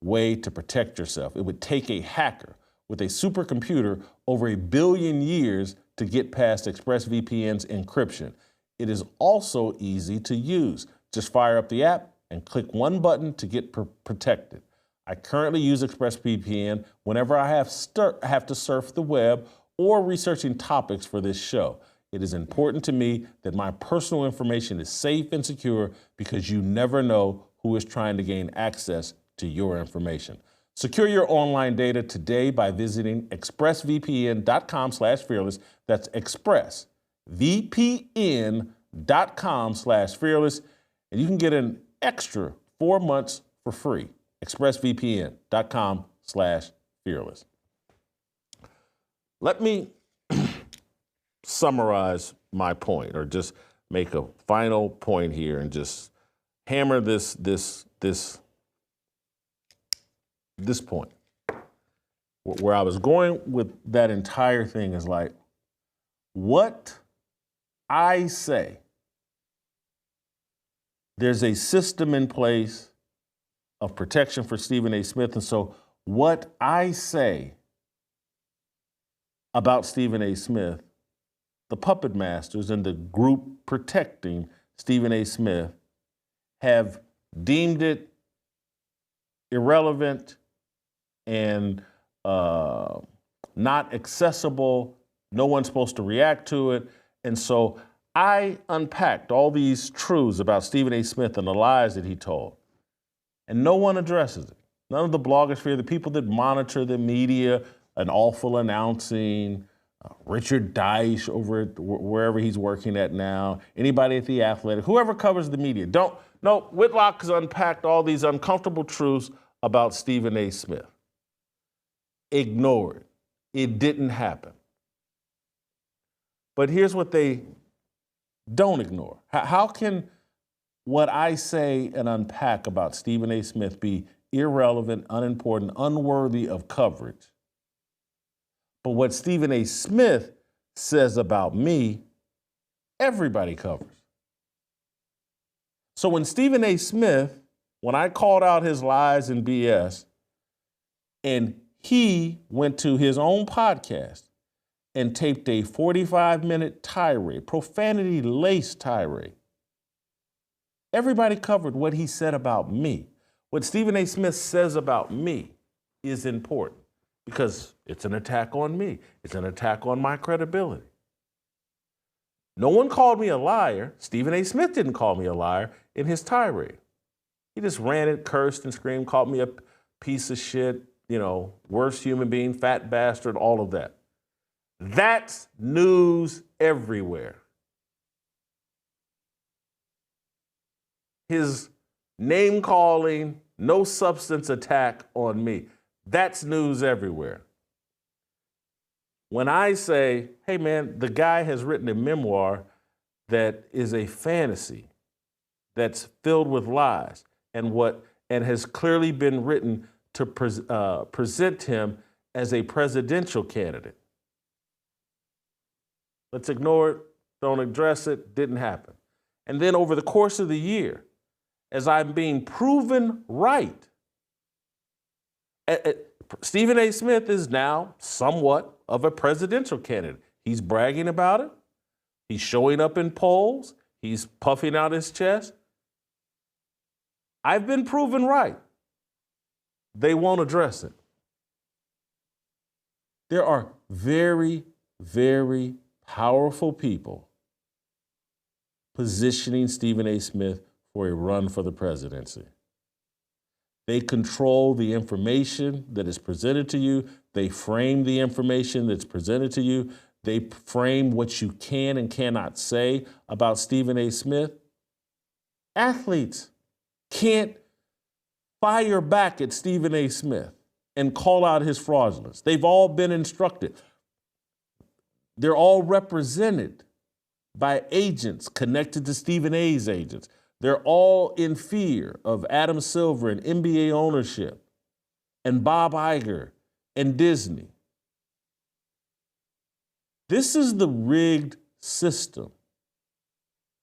Speaker 1: way to protect yourself. It would take a hacker with a supercomputer over 1 billion years to get past ExpressVPN's encryption. It is also easy to use. Just fire up the app and click one button to get protected. I currently use ExpressVPN whenever I have to surf the web or researching topics for this show. It is important to me that my personal information is safe and secure because you never know who is trying to gain access to your information. Secure your online data today by visiting expressvpn.com/fearless. That's expressvpn.com/fearless. And you can get an extra 4 months for free. expressvpn.com/fearless. Let me summarize my point, or just make a final point here and just hammer this point. Where I was going with that entire thing is like, what I say, there's a system in place of protection for Stephen A. Smith. And so what I say about Stephen A. Smith, the puppet masters and the group protecting Stephen A. Smith have deemed it irrelevant and not accessible. No one's supposed to react to it. And so I unpacked all these truths about Stephen A. Smith and the lies that he told. And no one addresses it. None of the blogosphere, the people that monitor the media, An Awful Announcing, Richard Deitch over at wherever he's working at now, anybody at The Athletic, whoever covers the media. Whitlock has unpacked all these uncomfortable truths about Stephen A. Smith. Ignore it. It didn't happen. But here's what they don't ignore. How can what I say and unpack about Stephen A. Smith be irrelevant, unimportant, unworthy of coverage? But what Stephen A. Smith says about me, everybody covers. So when Stephen A. Smith, when I called out his lies and BS, and he went to his own podcast and taped a 45-minute tirade, profanity-laced tirade, everybody covered what he said about me. What Stephen A. Smith says about me is important because it's an attack on me. It's an attack on my credibility. No one called me a liar. Stephen A. Smith didn't call me a liar in his tirade. He just ran it, cursed and screamed, called me a piece of shit, worst human being, fat bastard, all of that. That's news everywhere. His name-calling, no substance attack on me, that's news everywhere. When I say, hey man, the guy has written a memoir that is a fantasy, that's filled with lies, and has clearly been written to present him as a presidential candidate. Let's ignore it, don't address it, didn't happen. And then over the course of the year, as I'm being proven right, Stephen A. Smith is now somewhat of a presidential candidate. He's bragging about it. He's showing up in polls. He's puffing out his chest. I've been proven right. They won't address it. There are very, very powerful people positioning Stephen A. Smith for a run for the presidency. They control the information that is presented to you. They frame the information that's presented to you. They frame what you can and cannot say about Stephen A. Smith. Athletes can't fire back at Stephen A. Smith and call out his fraudulence. They've all been instructed. They're all represented by agents connected to Stephen A.'s agents. They're all in fear of Adam Silver and NBA ownership and Bob Iger and Disney. This is the rigged system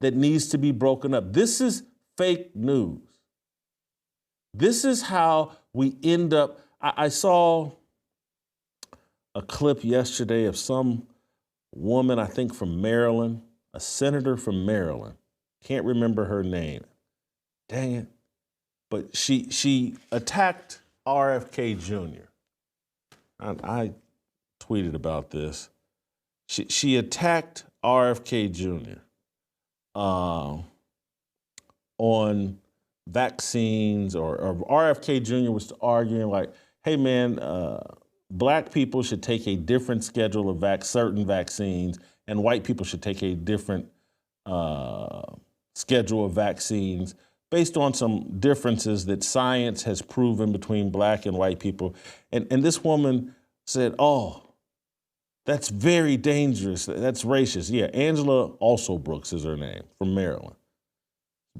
Speaker 1: that needs to be broken up. This is fake news. This is how we end up. I saw a clip yesterday of some woman, I think from Maryland, a senator from Maryland. Can't remember her name. Dang it. But she attacked RFK Jr. I tweeted about this. She attacked RFK Jr. On vaccines, or RFK Jr. was arguing like, hey man, black people should take a different schedule of certain vaccines, and white people should take a different schedule of vaccines based on some differences that science has proven between black and white people. And this woman said, oh, that's very dangerous. That's racist. Yeah, Angela also Brooks is her name, from Maryland.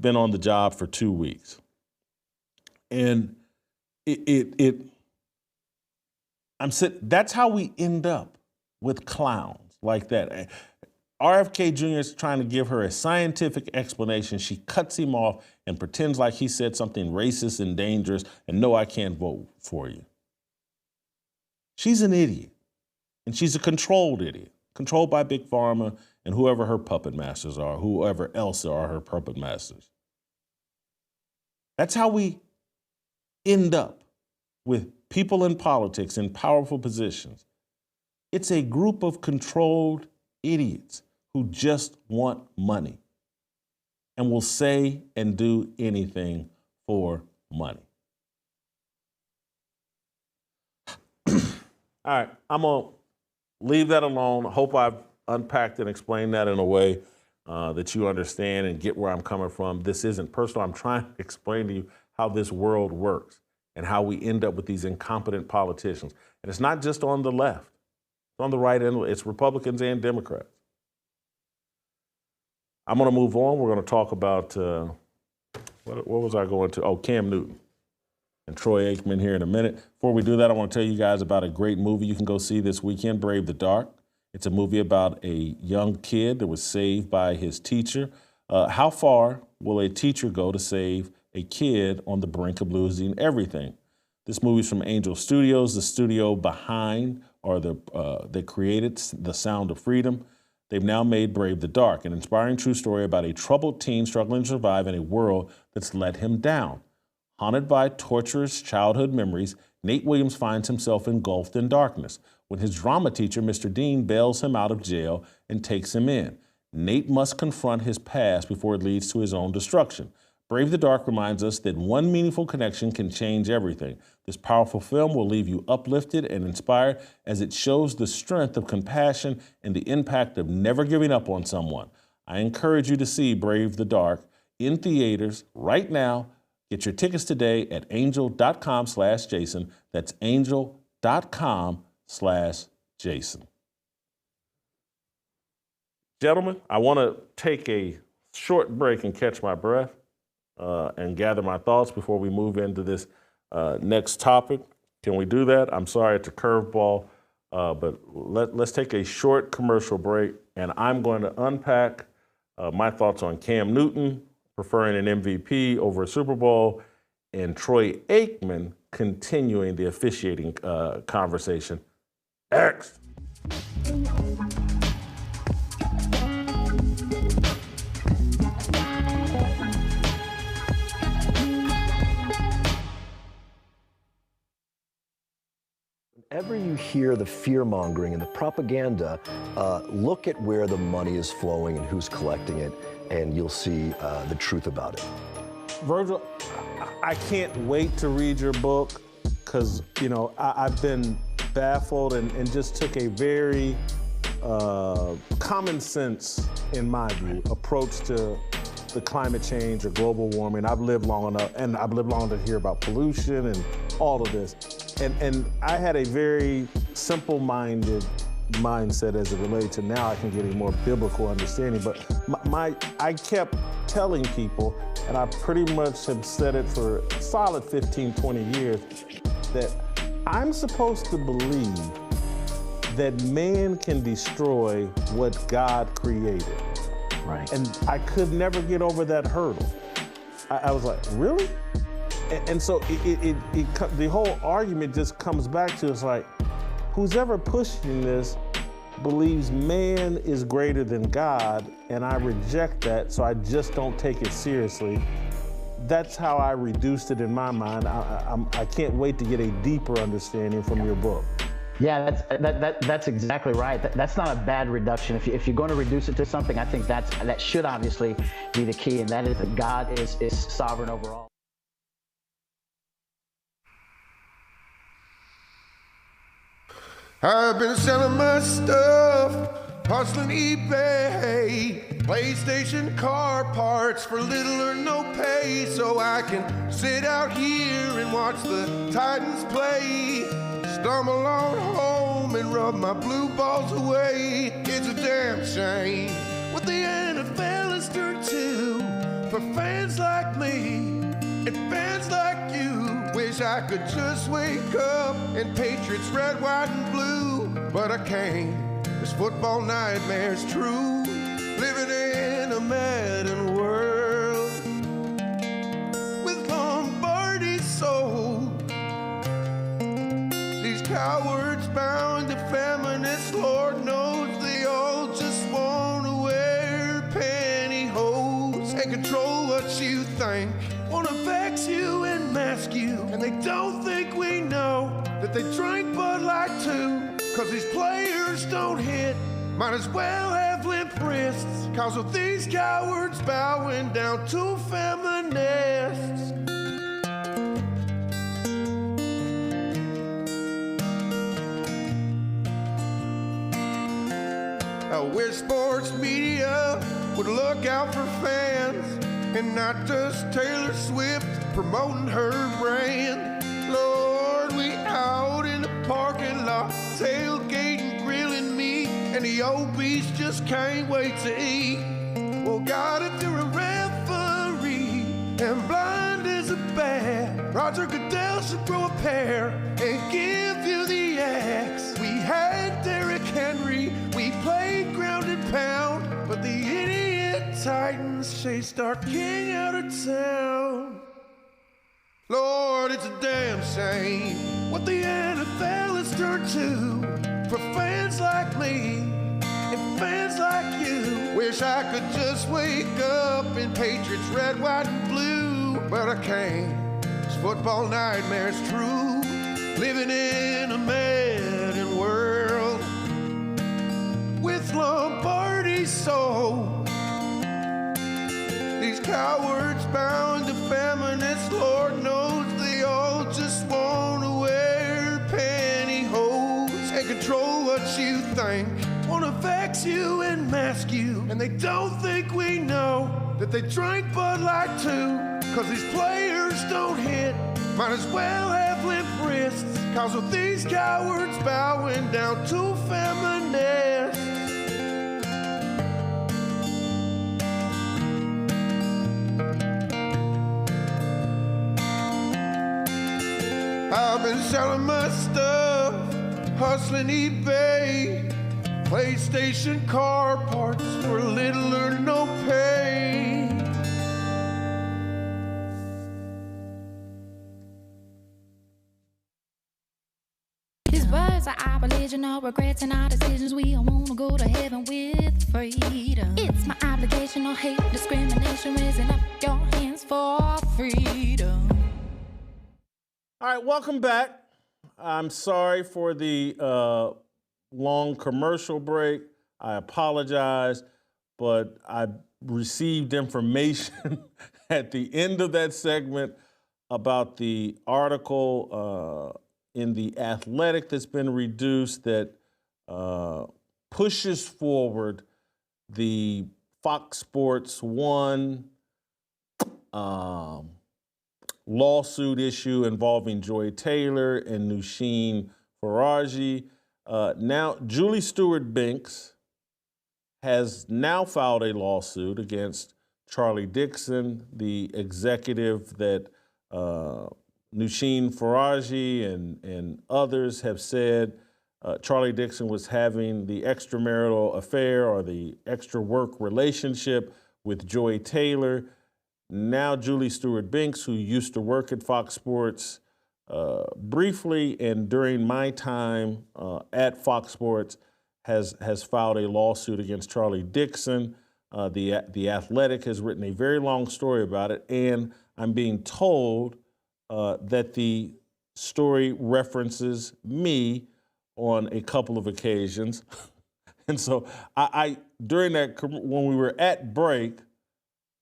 Speaker 1: Been on the job for 2 weeks. And that's how we end up with clowns like that. RFK Jr. is trying to give her a scientific explanation. She cuts him off and pretends like he said something racist and dangerous, and no, I can't vote for you. She's an idiot. And she's a controlled idiot, controlled by Big Pharma and whoever her puppet masters are, whoever else are her puppet masters. That's how we end up with people in politics in powerful positions. It's a group of controlled idiots who just want money and will say and do anything for money. All right, I'm going to leave that alone. I hope I've unpacked and explained that in a way that you understand and get where I'm coming from. This isn't personal. I'm trying to explain to you how this world works and how we end up with these incompetent politicians. And it's not just on the left. It's on the right end. It's Republicans and Democrats. I'm going to move on. We're going to talk about, what was I going to? Oh, Cam Newton and Troy Aikman here in a minute. Before we do that, I want to tell you guys about a great movie you can go see this weekend, Brave the Dark. It's a movie about a young kid that was saved by his teacher. How far will a teacher go to save a kid on the brink of losing everything? This movie's from Angel Studios, the studio behind that created The Sound of Freedom. They've now made Brave the Dark, an inspiring true story about a troubled teen struggling to survive in a world that's let him down. Haunted by torturous childhood memories, Nate Williams finds himself engulfed in darkness when his drama teacher, Mr. Dean, bails him out of jail and takes him in. Nate must confront his past before it leads to his own destruction. Brave the Dark reminds us that one meaningful connection can change everything. This powerful film will leave you uplifted and inspired as it shows the strength of compassion and the impact of never giving up on someone. I encourage you to see Brave the Dark in theaters right now. Get your tickets today at angel.com/Jason. That's angel.com/Jason. Gentlemen, I want to take a short break and catch my breath and gather my thoughts before we move into this next topic. Can we do that? I'm sorry, it's a curveball, but let's take a short commercial break, and I'm going to unpack my thoughts on Cam Newton preferring an MVP over a Super Bowl, and Troy Aikman continuing the officiating conversation. X.
Speaker 10: Whenever you hear the fear-mongering and the propaganda, look at where the money is flowing and who's collecting it, and you'll see the truth about it.
Speaker 1: Virgil, I can't wait to read your book because, I've been baffled and just took a very common sense, in my view, approach to the climate change or global warming. I've lived long enough, and I've lived long enough to hear about pollution and all of this. And I had a very simple-minded mindset as it related to now I can get a more biblical understanding. But I kept telling people, and I pretty much have said it for a solid 15, 20 years, that I'm supposed to believe that man can destroy what God created.
Speaker 11: Right.
Speaker 1: And I could never get over that hurdle. I was like, really? And so the whole argument just comes back to, it's like, who's ever pushing this believes man is greater than God, and I reject that, so I just don't take it seriously. That's how I reduced it in my mind. I can't wait to get a deeper understanding from your book.
Speaker 11: Yeah, that's exactly right. That's not a bad reduction. If you're going to reduce it to something, I think that should obviously be the key, and that is that God is sovereign over all.
Speaker 12: I've been selling my stuff, hustling eBay, PlayStation car parts for little or no pay, so I can sit out here and watch the Titans play. Stumble on home and rub my blue balls away. It's a damn shame what the NFL has turned to for fans like me and fans like you. Wish I could just wake up and Patriots red, white, and blue, but I can't. This football nightmare's true. Living in a Madden world with Lombardi sold. These cowards bound to feminists, Lord knows they all just want to wear pantyhose and control what you think. Want to vex you and mask you, and they don't think we know that they drink Bud Light too. Cause these players don't hit, might as well have limp wrists. Cause of these cowards bowing down to feminists. I wish sports media would look out for fans and not just Taylor Swift promoting her brand. Lord, we out in the parking lot, tailgating, grilling meat, and the obese just can't wait to eat. Well, God, if you're a referee and blind as a bat, Roger Goodell should grow a pair and give you the axe. We had Derrick Henry, we played ground and pound, but the idiot Titans chased our king out of town. Lord, it's a damn shame what the NFL has turned to for fans like me and fans like you. Wish I could just wake up in Patriots red, white, and blue, but I can't. This football nightmare's true. Living in a Madden world with Lombardi's soul. These cowards bound to feminists, Lord knows they all just want to wear pantyhose and control what you think. Want to vex you and mask you, and they don't think we know that they drink Bud Light too. Cause these players don't hit, might as well have limp wrists. Cause of these cowards bowing down to feminists. I've been selling my stuff, hustling eBay, PlayStation car parts for little or no pay.
Speaker 13: These words are our religion, no regrets in our decisions. We all want to go to heaven with freedom. It's my obligation, no hate, discrimination, raising up your hands for freedom.
Speaker 1: All right, welcome back. I'm sorry for the long commercial break. I apologize, but I received information at the end of that segment about the article in The Athletic that's been reduced that pushes forward the Fox Sports 1 lawsuit issue involving Joy Taylor and Nusheen Faraji. Now, Julie Stewart-Binks has now filed a lawsuit against Charlie Dixon, the executive that Nusheen Faraji and others have said Charlie Dixon was having the extramarital affair or the extra work relationship with Joy Taylor. Now Julie Stewart-Binks, who used to work at Fox Sports briefly and during my time at Fox Sports, has filed a lawsuit against Charlie Dixon. The Athletic has written a very long story about it, and I'm being told that the story references me on a couple of occasions. And so I during that, when we were at break,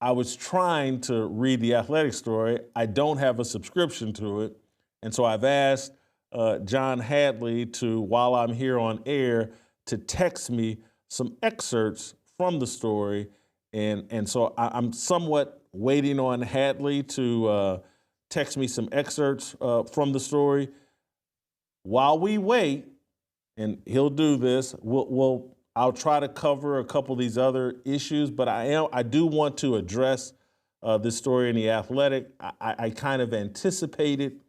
Speaker 1: I was trying to read the Athletic story. I don't have a subscription to it. And so I've asked John Hadley to, while I'm here on air, to text me some excerpts from the story. And so I'm somewhat waiting on Hadley to text me some excerpts from the story. While we wait, and he'll do this, I'll try to cover a couple of these other issues, but I do want to address this story in The Athletic. I kind of anticipated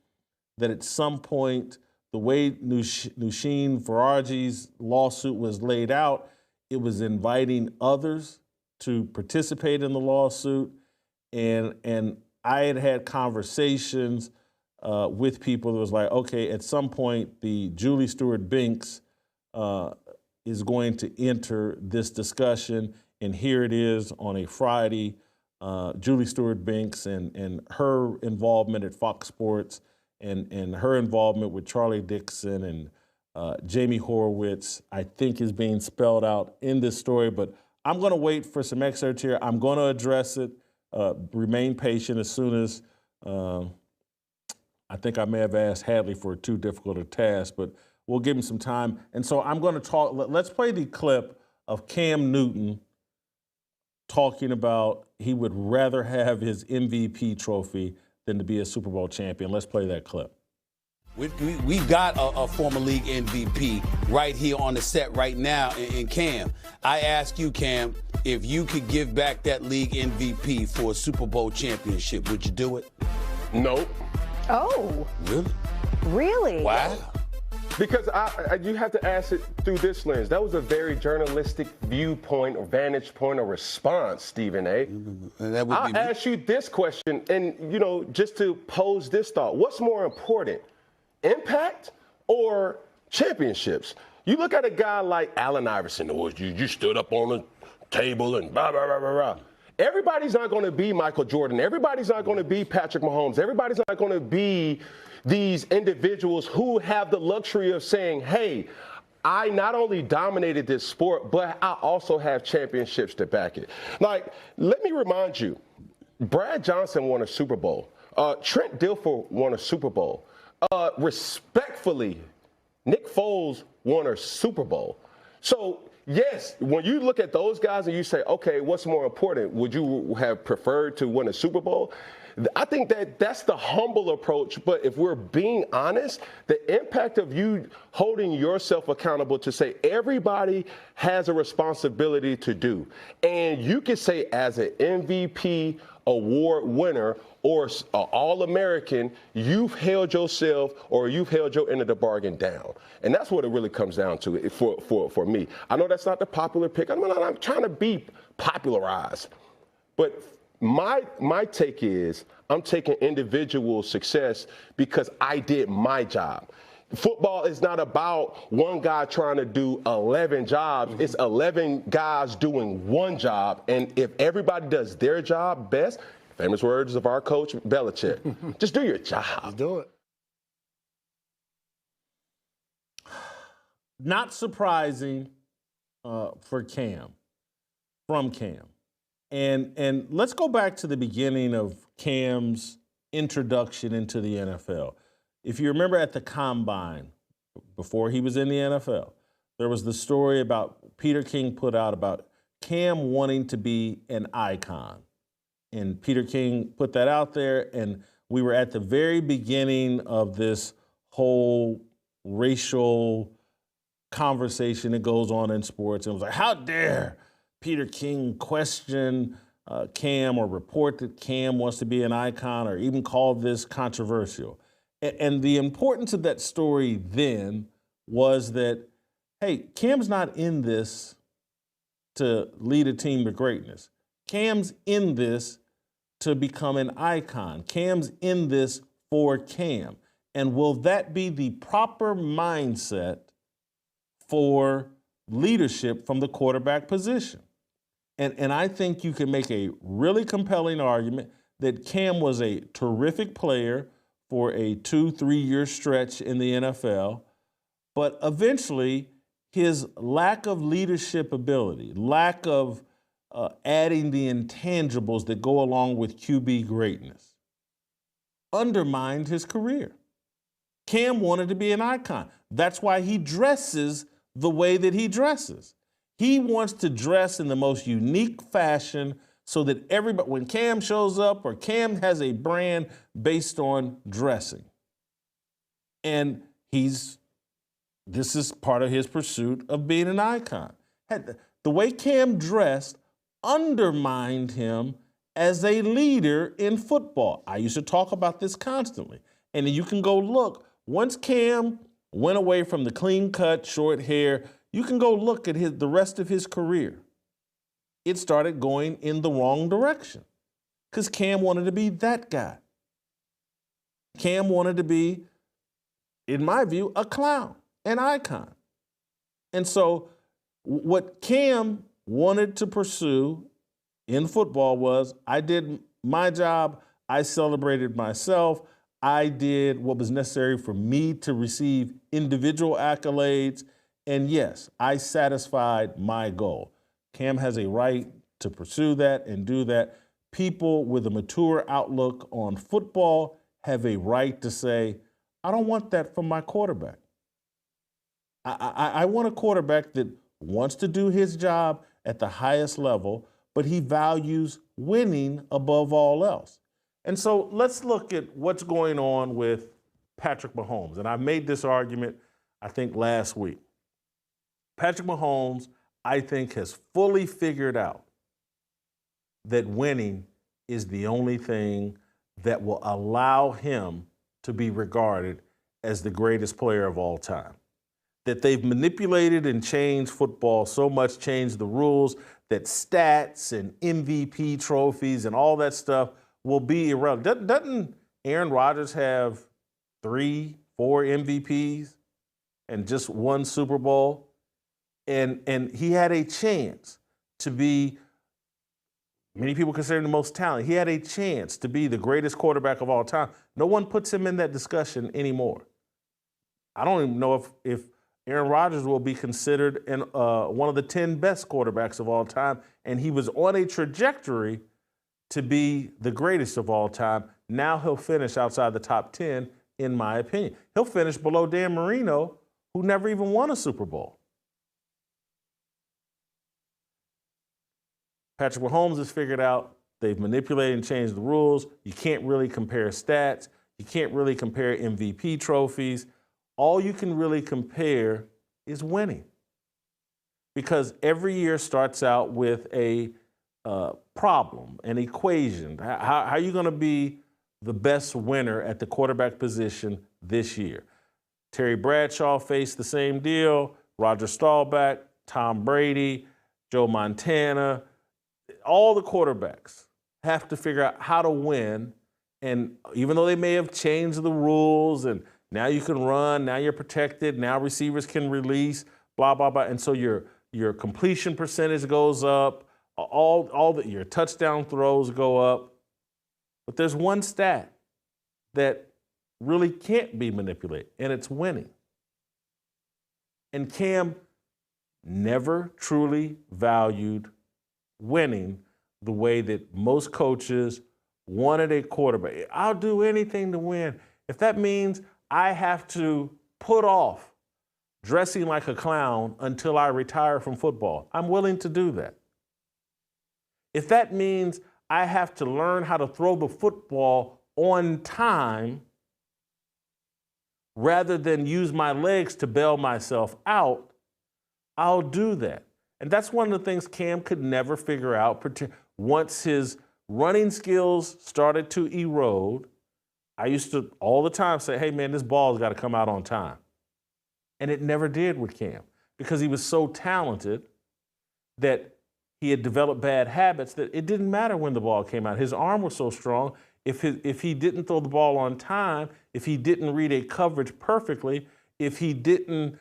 Speaker 1: that at some point, the way Nusheen Faraji's lawsuit was laid out, it was inviting others to participate in the lawsuit. And I had conversations with people. It was like, okay, at some point, the Julie Stewart-Binks is going to enter this discussion, and here it is on a Friday. Julie Stewart-Binks and her involvement at Fox Sports and her involvement with Charlie Dixon and Jamie Horowitz, I think, is being spelled out in this story. But I'm going to wait for some excerpts here. I'm going to address it. Remain patient. As soon as I think I may have asked Hadley for too difficult a task, but we'll give him some time. And so I'm going to talk. Let's play the clip of Cam Newton talking about he would rather have his MVP trophy than to be a Super Bowl champion. Let's play that clip.
Speaker 5: We've got a former league MVP right here on the set right now in Cam. I ask you, Cam, if you could give back that league MVP for a Super Bowl championship, would you do it?
Speaker 14: Nope.
Speaker 8: Oh.
Speaker 5: Really?
Speaker 8: Really?
Speaker 5: Wow.
Speaker 14: Because you have to ask it through this lens. That was a very journalistic viewpoint or vantage point or response, Stephen A. I'll ask you this question, and, you know, just to pose this thought. What's more important, impact or championships? You look at a guy like Allen Iverson, or you stood up on the table and blah, blah, blah, blah, blah. Everybody's not going to be Michael Jordan. Everybody's not going to be Patrick Mahomes. Everybody's not going to be these individuals who have the luxury of saying, hey, I not only dominated this sport, but I also have championships to back it. Like, let me remind you, Brad Johnson won a Super Bowl. Trent Dilfer won a Super Bowl. Respectfully, Nick Foles won a Super Bowl. So, yes, when you look at those guys and you say, okay, what's more important? Would you have preferred to win a Super Bowl? I think that's the humble approach. But if we're being honest, the impact of you holding yourself accountable to say everybody has a responsibility to do. And you can say as an MVP award winner or an All-American, you've held yourself or you've held your end of the bargain down. And that's what it really comes down to for me. I know that's not the popular pick. I'm trying to be popularized. But my take is I'm taking individual success because I did my job. Football is not about one guy trying to do 11 jobs. It's 11 guys doing one job. And if everybody does their job best, famous words of our coach, Belichick, just do your job.
Speaker 9: Let's do it.
Speaker 1: Not surprising for Cam, from Cam. And let's go back to the beginning of Cam's introduction into the NFL. If you remember at the Combine, before he was in the NFL, there was the story about Peter King put out about Cam wanting to be an icon. And Peter King put that out there, and we were at the very beginning of this whole racial conversation that goes on in sports. And it was like, how dare Peter King question Cam or report that Cam wants to be an icon or even call this controversial. And the importance of that story then was that, hey, Cam's not in this to lead a team to greatness. Cam's in this to become an icon. Cam's in this for Cam. And will that be the proper mindset for leadership from the quarterback position? And I think you can make a really compelling argument that Cam was a terrific player for a 2-3 year stretch in the NFL, but eventually his lack of leadership ability, lack of adding the intangibles that go along with QB greatness, undermined his career. Cam wanted to be an icon. That's why he dresses the way that he dresses. He wants to dress in the most unique fashion so that everybody, when Cam shows up or Cam has a brand based on dressing. And this is part of his pursuit of being an icon. The way Cam dressed undermined him as a leader in football. I used to talk about this constantly. And you can go look, once Cam went away from the clean cut, short hair, you can go look at the rest of his career. It started going in the wrong direction because Cam wanted to be that guy. Cam wanted to be, in my view, a clown, an icon. And so what Cam wanted to pursue in football was, I did my job, I celebrated myself, I did what was necessary for me to receive individual accolades, and yes, I satisfied my goal. Cam has a right to pursue that and do that. People with a mature outlook on football have a right to say, I don't want that from my quarterback. I want a quarterback that wants to do his job at the highest level, but he values winning above all else. And so let's look at what's going on with Patrick Mahomes. And I made this argument, I think, last week. Patrick Mahomes, I think, has fully figured out that winning is the only thing that will allow him to be regarded as the greatest player of all time. That they've manipulated and changed football so much, changed the rules, that stats and MVP trophies and all that stuff will be irrelevant. Doesn't Aaron Rodgers have 3, 4 MVPs and just 1 Super Bowl? And he had a chance to be, many people consider him the most talented. He had a chance to be the greatest quarterback of all time. No one puts him in that discussion anymore. I don't even know if Aaron Rodgers will be considered one of the 10 best quarterbacks of all time, and he was on a trajectory to be the greatest of all time. Now he'll finish outside the top 10, in my opinion. He'll finish below Dan Marino, who never even won a Super Bowl. Patrick Mahomes has figured out they've manipulated and changed the rules. You can't really compare stats. You can't really compare MVP trophies. All you can really compare is winning. Because every year starts out with a problem, an equation. How are you going to be the best winner at the quarterback position this year? Terry Bradshaw faced the same deal, Roger Staubach, Tom Brady, Joe Montana. All the quarterbacks have to figure out how to win. And even though they may have changed the rules and now you can run, now you're protected, now receivers can release, blah, blah, blah. And so your completion percentage goes up, your touchdown throws go up. But there's one stat that really can't be manipulated, and it's winning. And Cam never truly valued winning the way that most coaches wanted a quarterback. I'll do anything to win. If that means I have to put off dressing like a clown until I retire from football, I'm willing to do that. If that means I have to learn how to throw the football on time rather than use my legs to bail myself out, I'll do that. And that's one of the things Cam could never figure out. Once his running skills started to erode, I used to all the time say, hey, man, this ball's got to come out on time. And it never did with Cam because he was so talented that he had developed bad habits that it didn't matter when the ball came out. His arm was so strong, if he didn't throw the ball on time, if he didn't read a coverage perfectly, if he didn't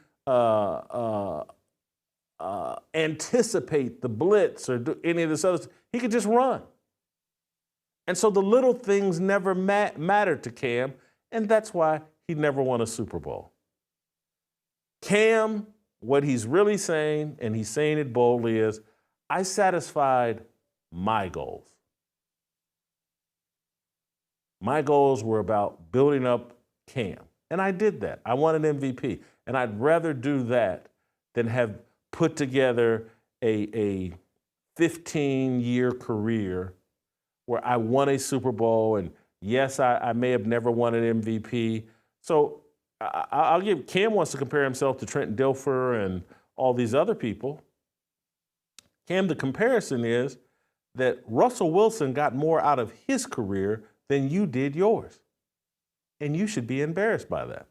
Speaker 1: anticipate the blitz or do any of this other stuff, he could just run. And so the little things never mattered to Cam, and that's why he never won a Super Bowl. Cam, what he's really saying, and he's saying it boldly, is, I satisfied my goals. My goals were about building up Cam, and I did that. I won an MVP, and I'd rather do that than have put together a 15-year career where I won a Super Bowl, and yes, I may have never won an MVP. So I'll give, Cam wants to compare himself to Trent Dilfer and all these other people. Cam, the comparison is that Russell Wilson got more out of his career than you did yours. And you should be embarrassed by that.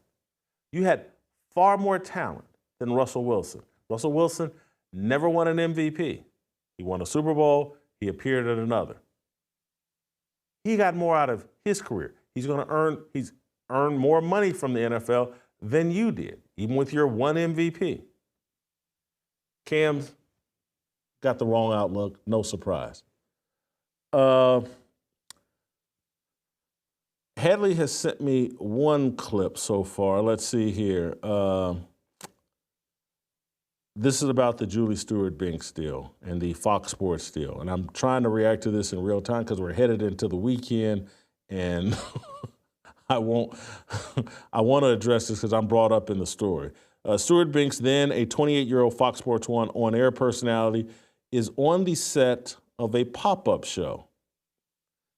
Speaker 1: You had far more talent than Russell Wilson. Russell Wilson never won an MVP. He won a Super Bowl. He appeared at another. He got more out of his career. He's going to earn, he's earned more money from the NFL than you did, even with your one MVP. Cam's got the wrong outlook, no surprise. Hadley has sent me one clip so far. Let's see here. This is about the Julie Stewart-Binks deal and the Fox Sports deal. And I'm trying to react to this in real time because we're headed into the weekend, and I want to address this because I'm brought up in the story. Stewart-Binks, then a 28-year-old Fox Sports 1 on-air personality, is on the set of a pop-up show,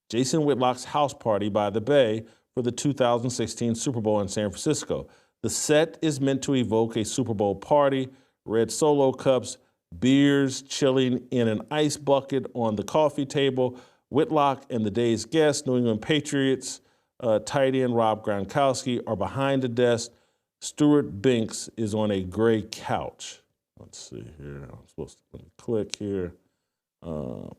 Speaker 1: Jason Whitlock's house party by the Bay, for the 2016 Super Bowl in San Francisco. The set is meant to evoke a Super Bowl party, red Solo cups, beers chilling in an ice bucket on the coffee table. Whitlock and the day's guest, New England Patriots tight end Rob Gronkowski, are behind the desk. Stewart-Binks is on a gray couch. Let's see here. I'm supposed to click here. I'm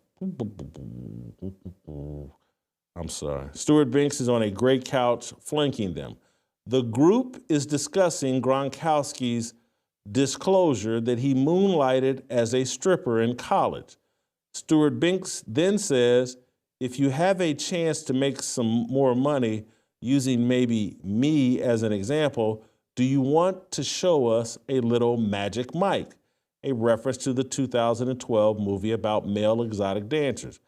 Speaker 1: sorry. Stewart-Binks is on a gray couch flanking them. The group is discussing Gronkowski's disclosure that he moonlighted as a stripper in college. Stewart-Binks then says, if you have a chance to make some more money, using maybe me as an example, do you want to show us a little Magic Mike? A reference to the 2012 movie about male exotic dancers.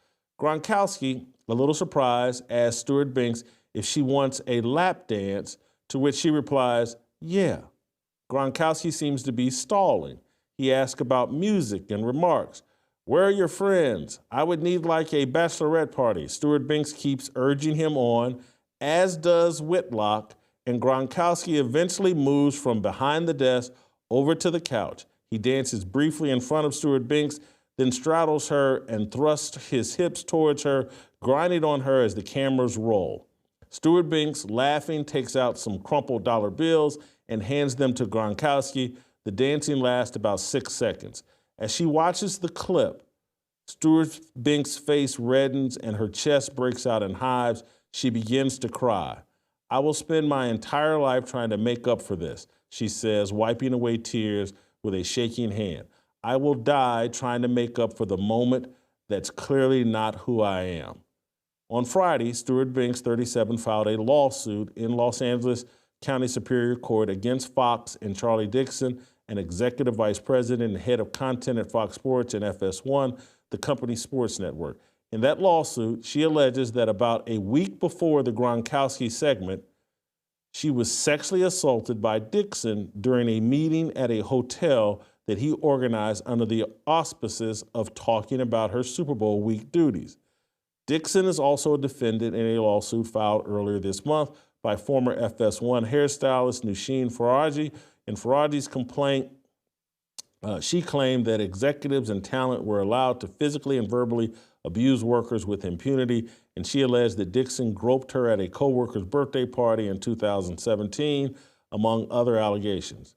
Speaker 1: Gronkowski, a little surprised, asks Stewart-Binks if she wants a lap dance, to which she replies, yeah. Gronkowski seems to be stalling. He asks about music and remarks. Where are your friends? I would need like a bachelorette party. Stewart-Binks keeps urging him on, as does Whitlock, and Gronkowski eventually moves from behind the desk over to the couch. He dances briefly in front of Stewart-Binks, then straddles her and thrusts his hips towards her, grinding on her as the cameras roll. Stewart-Binks, laughing, takes out some crumpled dollar bills and hands them to Gronkowski. The dancing lasts about 6 seconds. As she watches the clip, Stewart-Binks' face reddens and her chest breaks out in hives. She begins to cry. I will spend my entire life trying to make up for this, she says, wiping away tears with a shaking hand. I will die trying to make up for the moment that's clearly not who I am. On Friday, Stewart-Binks, 37, filed a lawsuit in Los Angeles County Superior Court against Fox and Charlie Dixon, an executive vice president and head of content at Fox Sports and FS1, the company's sports network. In that lawsuit, she alleges that about a week before the Gronkowski segment, she was sexually assaulted by Dixon during a meeting at a hotel that he organized under the auspices of talking about her Super Bowl week duties. Dixon is also a defendant in a lawsuit filed earlier this month by former FS1 hairstylist Nushin Faraji. In Faraji's complaint, she claimed that executives and talent were allowed to physically and verbally abuse workers with impunity, and she alleged that Dixon groped her at a coworker's birthday party in 2017, among other allegations.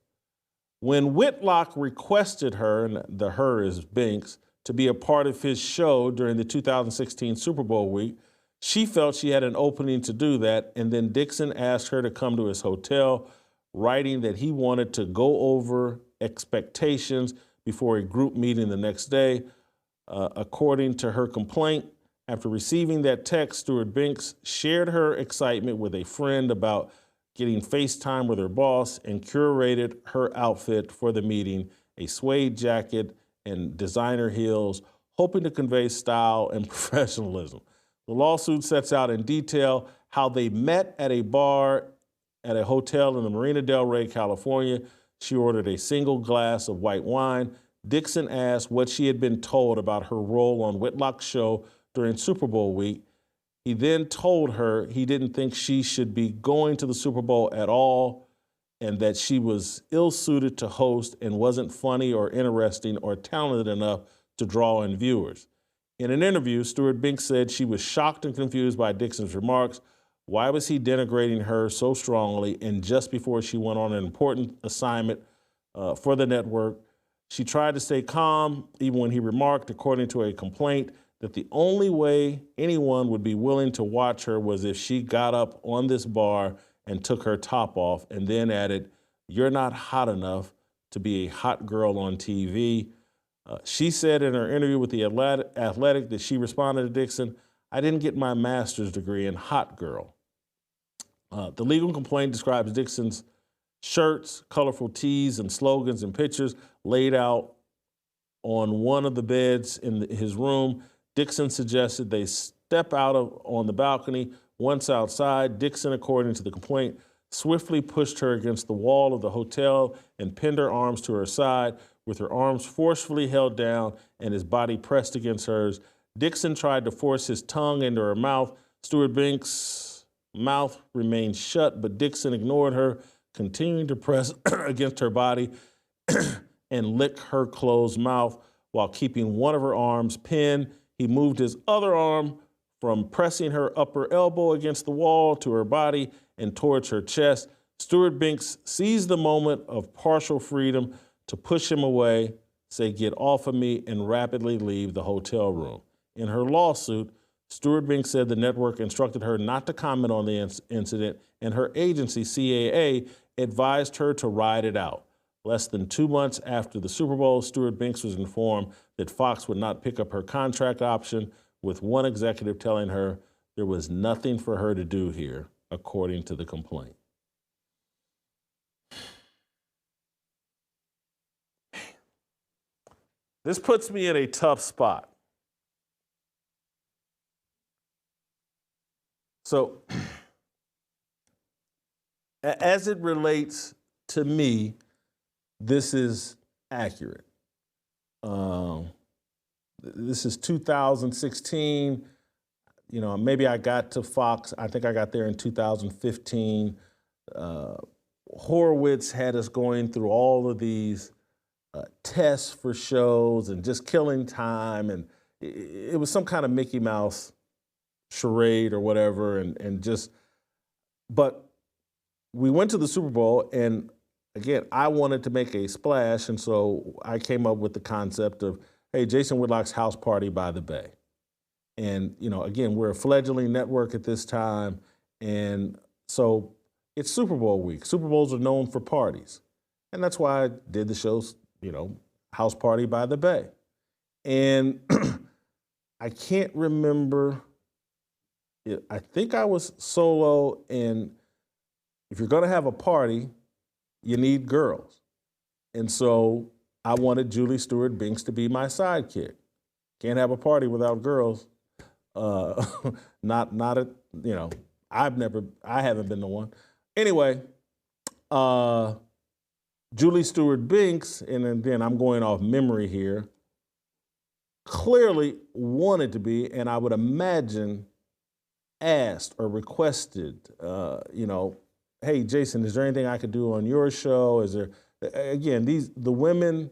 Speaker 1: When Whitlock requested her, and the her is Binks, to be a part of his show during the 2016 Super Bowl week, she felt she had an opening to do that, and then Dixon asked her to come to his hotel, writing that he wanted to go over expectations before a group meeting the next day. According to her complaint, after receiving that text, Stewart-Binks shared her excitement with a friend about getting FaceTime with her boss and curated her outfit for the meeting, a suede jacket and designer heels, hoping to convey style and professionalism. The lawsuit sets out in detail how they met at a bar at a hotel in the Marina del Rey, California. She ordered a single glass of white wine. Dixon asked what she had been told about her role on Whitlock's show during Super Bowl week. He then told her he didn't think she should be going to the Super Bowl at all and that she was ill-suited to host and wasn't funny or interesting or talented enough to draw in viewers. In an interview, Stewart-Binks said she was shocked and confused by Dixon's remarks. Why was he denigrating her so strongly and just before she went on an important assignment for the network? She tried to stay calm, even when he remarked, according to a complaint, that the only way anyone would be willing to watch her was if she got up on this bar and took her top off, and then added, "You're not hot enough to be a hot girl on TV." She said in her interview with The Athletic that she responded to Dixon, "I didn't get my master's degree in hot girl." The legal complaint describes Dixon's shirts, colorful tees, and slogans and pictures laid out on one of the beds in his room. Dixon suggested they step out on the balcony. Once outside, Dixon, according to the complaint, swiftly pushed her against the wall of the hotel and pinned her arms to her side, with her arms forcefully held down and his body pressed against hers. Dixon tried to force his tongue into her mouth. Stewart-Binks' mouth remained shut, but Dixon ignored her, continuing to press against her body and lick her closed mouth while keeping one of her arms pinned. He moved his other arm from pressing her upper elbow against the wall to her body and towards her chest. Stewart-Binks seized the moment of partial freedom to push him away, say, "Get off of me," and rapidly leave the hotel room. In her lawsuit, Stewart-Binks said the network instructed her not to comment on the incident, and her agency, CAA, advised her to ride it out. Less than 2 months after the Super Bowl, Stewart-Binks was informed that Fox would not pick up her contract option, with one executive telling her there was nothing for her to do here, according to the complaint. This puts me in a tough spot. So, as it relates to me, this is accurate. This is 2016. You know, maybe I got to Fox. I think I got there in 2015. Horowitz had us going through all of these tests for shows and just killing time. And it was some kind of Mickey Mouse charade or whatever. But we went to the Super Bowl, and again, I wanted to make a splash. And so I came up with the concept of, hey, Jason Whitlock's House Party by the Bay. And, you know, again, we're a fledgling network at this time. And so it's Super Bowl week. Super Bowls are known for parties. And that's why I did the show's, you know, House Party by the Bay. And I can't remember. I think I was solo. And if you're going to have a party, you need girls. And so I wanted Julie Stewart-Binks to be my sidekick. Can't have a party without girls. Not a, you know, I haven't been the one. Anyway, Julie Stewart-Binks, and then I'm going off memory here, clearly wanted to be, and I would imagine asked or requested, you know, hey, Jason, is there anything I could do on your show? Is there, again, the women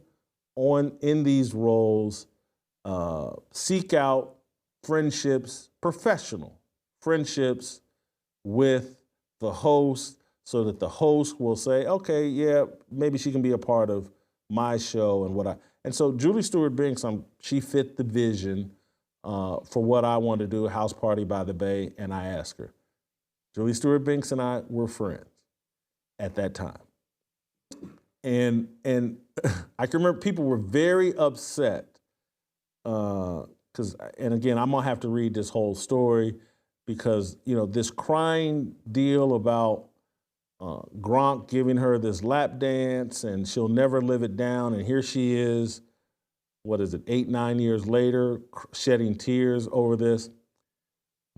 Speaker 1: in these roles seek out friendships, professional friendships with the host, so that the host will say, okay, yeah, maybe she can be a part of my show and so Julie Stewart-Binks, she fit the vision for what I wanted to do, House Party by the Bay, and I asked her. Julie Stewart-Binks and I were friends at that time. And I can remember people were very upset because, and again, I'm gonna have to read this whole story because, you know, this crying deal about Gronk giving her this lap dance and she'll never live it down, and here she is, 8, 9 years later, shedding tears over this.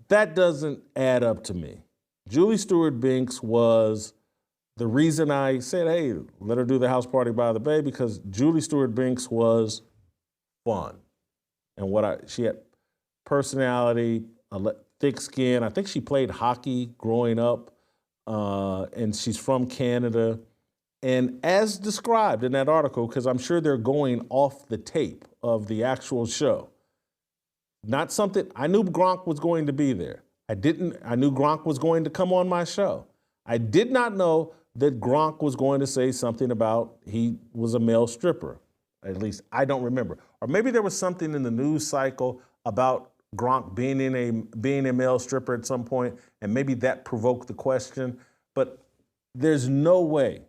Speaker 1: That doesn't add up to me. Julie Stewart-Binks was the reason I said, hey, let her do the House Party by the Bay, because Julie Stewart-Binks was fun. And she had personality, thick skin. I think she played hockey growing up, and she's from Canada. And as described in that article, because I'm sure they're going off the tape of the actual show, not something, I knew Gronk was going to be there. I knew Gronk was going to come on my show. I did not know that Gronk was going to say something about he was a male stripper. At least I don't remember. Or maybe there was something in the news cycle about Gronk being a male stripper at some point, and maybe that provoked the question. But there's no way.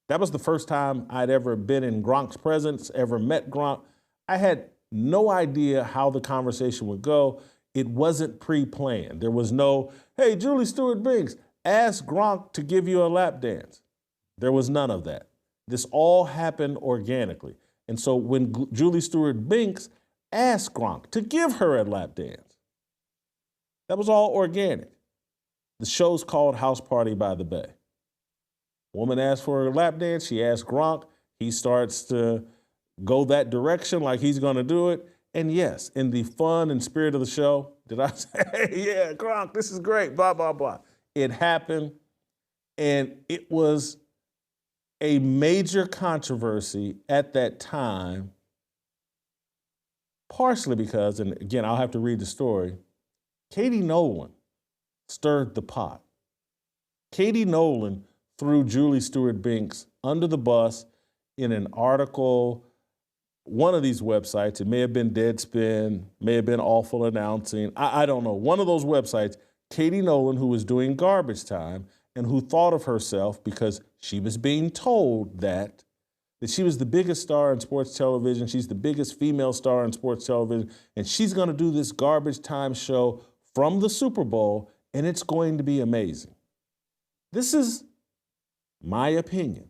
Speaker 1: That was the first time I'd ever been in Gronk's presence, ever met Gronk. I had no idea how the conversation would go. It wasn't pre-planned. There was no, hey, Julie Stewart-Binks, ask Gronk to give you a lap dance. There was none of that. This all happened organically. And so when Julie Stewart-Binks asked Gronk to give her a lap dance, that was all organic. The show's called House Party by the Bay. Woman asked for a lap dance. She asked Gronk. He starts to go that direction like he's going to do it. And yes, in the fun and spirit of the show, did I say, hey, yeah, Gronk, this is great, blah, blah, blah. It happened, and it was a major controversy at that time, partially because, and again, I'll have to read the story, Katie Nolan stirred the pot. Katie Nolan threw Julie Stewart-Binks under the bus in an article, one of these websites. It may have been Deadspin, may have been Awful Announcing. I don't know. One of those websites, Katie Nolan, who was doing Garbage Time and who thought of herself because she was being told that she was the biggest star in sports television. She's the biggest female star in sports television. And she's going to do this Garbage Time show from the Super Bowl, and it's going to be amazing. This is my opinion.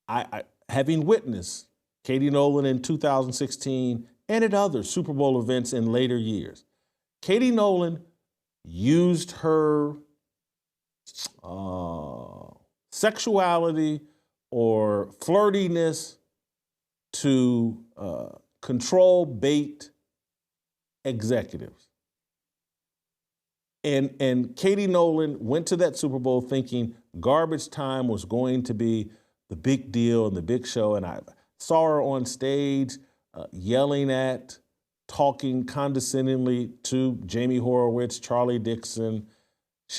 Speaker 1: I having witnessed Katie Nolan in 2016 and at other Super Bowl events in later years, Katie Nolan used her sexuality or flirtiness to control, bait executives. And Katie Nolan went to that Super Bowl thinking Garbage Time was going to be the big deal and the big show. And I saw her on stage yelling at, talking condescendingly to Jamie Horowitz, Charlie Dixon.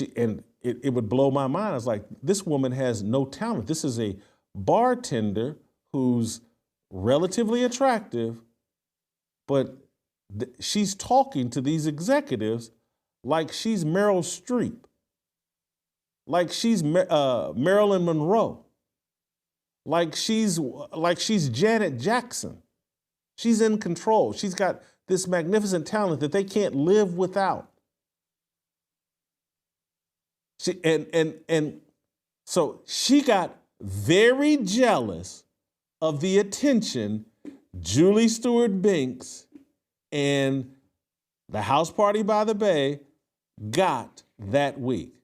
Speaker 1: It would blow my mind. I was like, this woman has no talent. This is a bartender who's relatively attractive, but she's talking to these executives like she's Meryl Streep, like she's Marilyn Monroe, like she's Janet Jackson. She's in control. She's got this magnificent talent that they can't live without. So she got very jealous of the attention Julie Stewart-Binks and the House Party by the Bay got that week.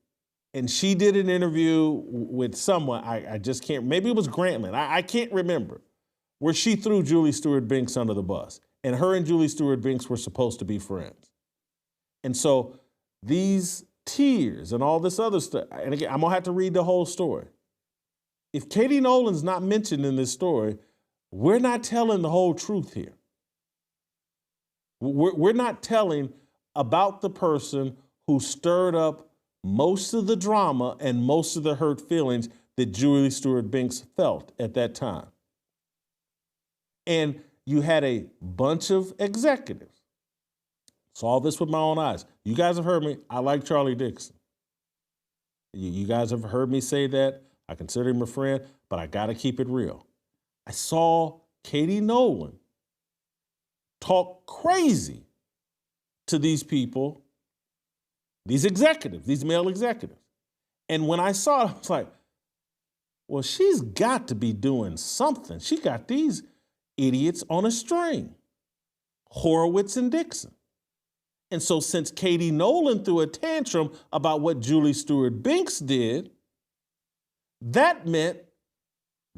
Speaker 1: And she did an interview with someone, I just can't, maybe it was Grantland, I can't remember, where she threw Julie Stewart-Binks under the bus. And her and Julie Stewart-Binks were supposed to be friends. And so these tears and all this other stuff, and again, I'm gonna have to read the whole story. If Katie Nolan's not mentioned in this story, we're not telling the whole truth here. We're not telling about the person who stirred up most of the drama and most of the hurt feelings that Julie Stewart-Binks felt at that time. And you had a bunch of executives. Saw this with my own eyes. You guys have heard me. I like Charlie Dixon. You guys have heard me say that. I consider him a friend, but I got to keep it real. I saw Katie Nolan talk crazy to these people, these executives, these male executives. And when I saw it, I was like, well, she's got to be doing something. She got these idiots on a string, Horowitz and Dixon. And so since Katie Nolan threw a tantrum about what Julie Stewart-Binks did, that meant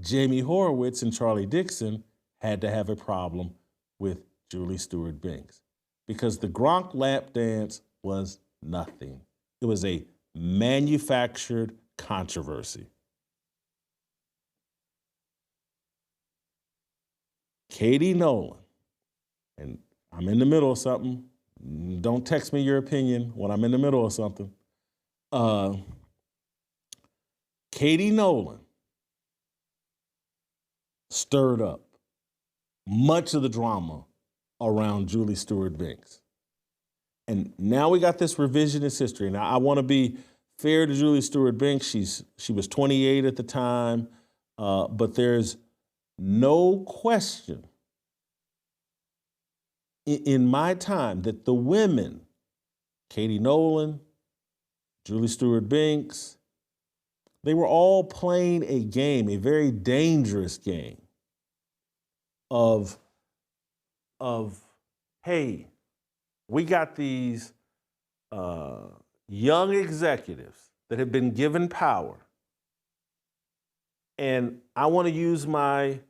Speaker 1: Jamie Horowitz and Charlie Dixon had to have a problem with Julie Stewart-Binks because the Gronk lap dance was nothing. It was a manufactured controversy. Katie Nolan, and I'm in the middle of something. Don't text me your opinion when I'm in the middle of something. Katie Nolan stirred up much of the drama around Julie Stewart-Binks. And now we got this revisionist history. Now, I want to be fair to Julie Stewart-Binks. She was 28 at the time, but there's no question in my time that the women, Katie Nolan, Julie Stewart-Binks, they were all playing a game, a very dangerous game of hey, we got these young executives that have been given power, and I want to use my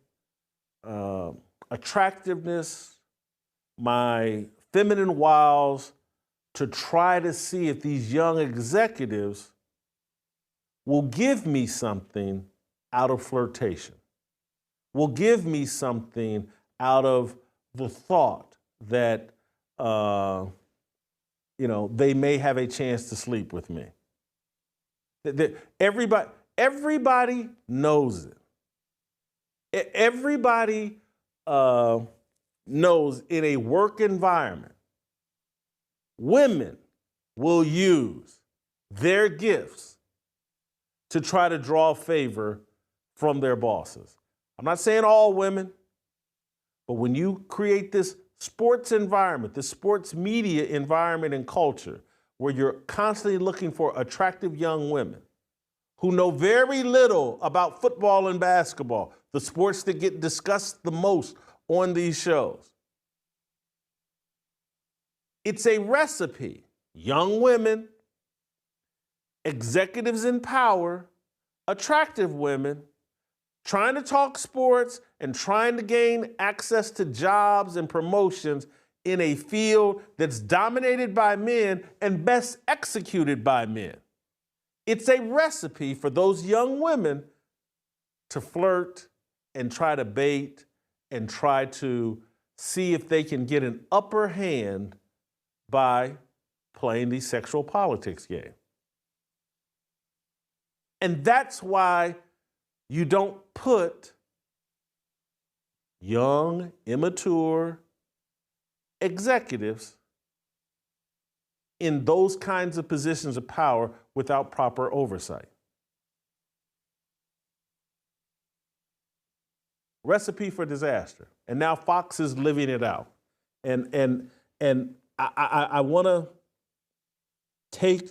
Speaker 1: attractiveness, my feminine wiles to try to see if these young executives will give me something out of flirtation, will give me something out of the thought that they may have a chance to sleep with me. Everybody knows it. Everybody knows in a work environment, women will use their gifts to try to draw favor from their bosses. I'm not saying all women, but when you create this sports environment, this sports media environment and culture, where you're constantly looking for attractive young women who know very little about football and basketball, the sports that get discussed the most on these shows. It's a recipe. Young women, executives in power, attractive women, trying to talk sports and trying to gain access to jobs and promotions in a field that's dominated by men and best executed by men. It's a recipe for those young women to flirt and try to bait and try to see if they can get an upper hand by playing the sexual politics game. And that's why you don't put young, immature executives in those kinds of positions of power without proper oversight. Recipe for disaster. And now Fox is living it out. And I want to take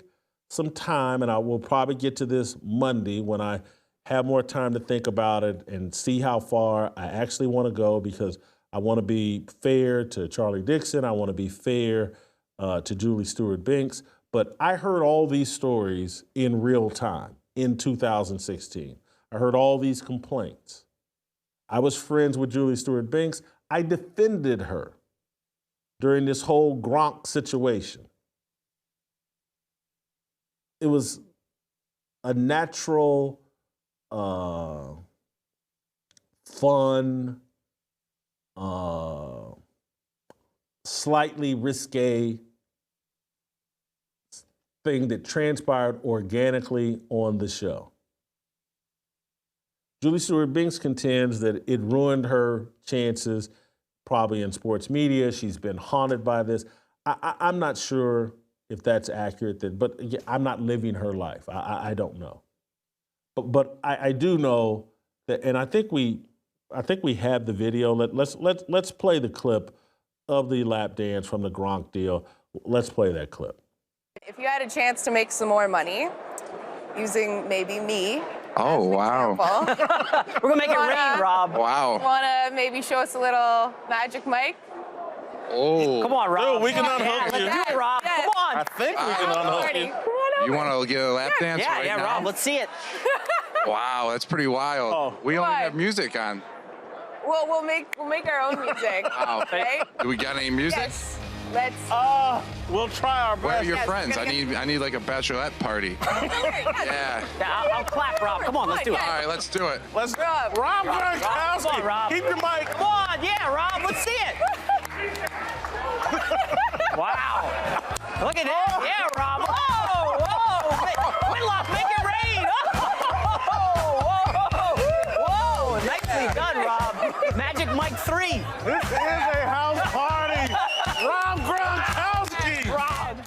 Speaker 1: some time, and I will probably get to this Monday when I have more time to think about it and see how far I actually want to go, because I want to be fair to Charlie Dixon. I want to be fair to Julie Stewart-Binks. But I heard all these stories in real time in 2016. I heard all these complaints. I was friends with Julie Stewart-Binks. I defended her during this whole Gronk situation. It was a natural, fun, slightly risque thing that transpired organically on the show. Julie Stewart-Binks contends that it ruined her chances, probably in sports media. She's been haunted by this. I'm not sure if that's accurate, but I'm not living her life. I don't know. But I do know that, and I think we have the video. Let's play the clip of the lap dance from the Gronk deal. Let's play that clip.
Speaker 15: If you had a chance to make some more money using maybe me.
Speaker 16: Oh, wow.
Speaker 15: We're going to make it rain, Rob.
Speaker 16: Wow.
Speaker 15: Want to maybe show us a little Magic Mike?
Speaker 16: Oh.
Speaker 15: Come on, Rob.
Speaker 16: Dude, we can unhook you.
Speaker 15: Let's do it, Rob. Come on.
Speaker 1: I think we can unhook you.
Speaker 16: You want to get a lap dance right now?
Speaker 11: Yeah, Rob, let's see it.
Speaker 16: Wow, that's pretty wild.
Speaker 1: Oh.
Speaker 16: We only have music on.
Speaker 15: Well, we'll make our own music.
Speaker 16: Wow.
Speaker 15: Okay?
Speaker 16: Do we got any music?
Speaker 15: Yes. Let's.
Speaker 1: We'll try our best.
Speaker 16: Where are your
Speaker 15: Yes,
Speaker 16: friends?
Speaker 15: we're gonna
Speaker 16: I need like a bachelorette party. Yeah.
Speaker 11: I'll clap, Rob. Come on, let's do it.
Speaker 16: All right, let's do it.
Speaker 1: Let's
Speaker 15: Rob.
Speaker 1: Rob
Speaker 11: Come
Speaker 1: Gronkowski.
Speaker 11: on, Rob.
Speaker 1: Keep your mic.
Speaker 11: Come on, yeah, Rob, let's see it. Wow. Look at that. Yeah, Rob. Whoa. Whitlock, make it rain. Whoa. Nicely done, Rob. Magic Mike 3.
Speaker 1: This is a house party. Rob Gronkowski.
Speaker 11: Rob.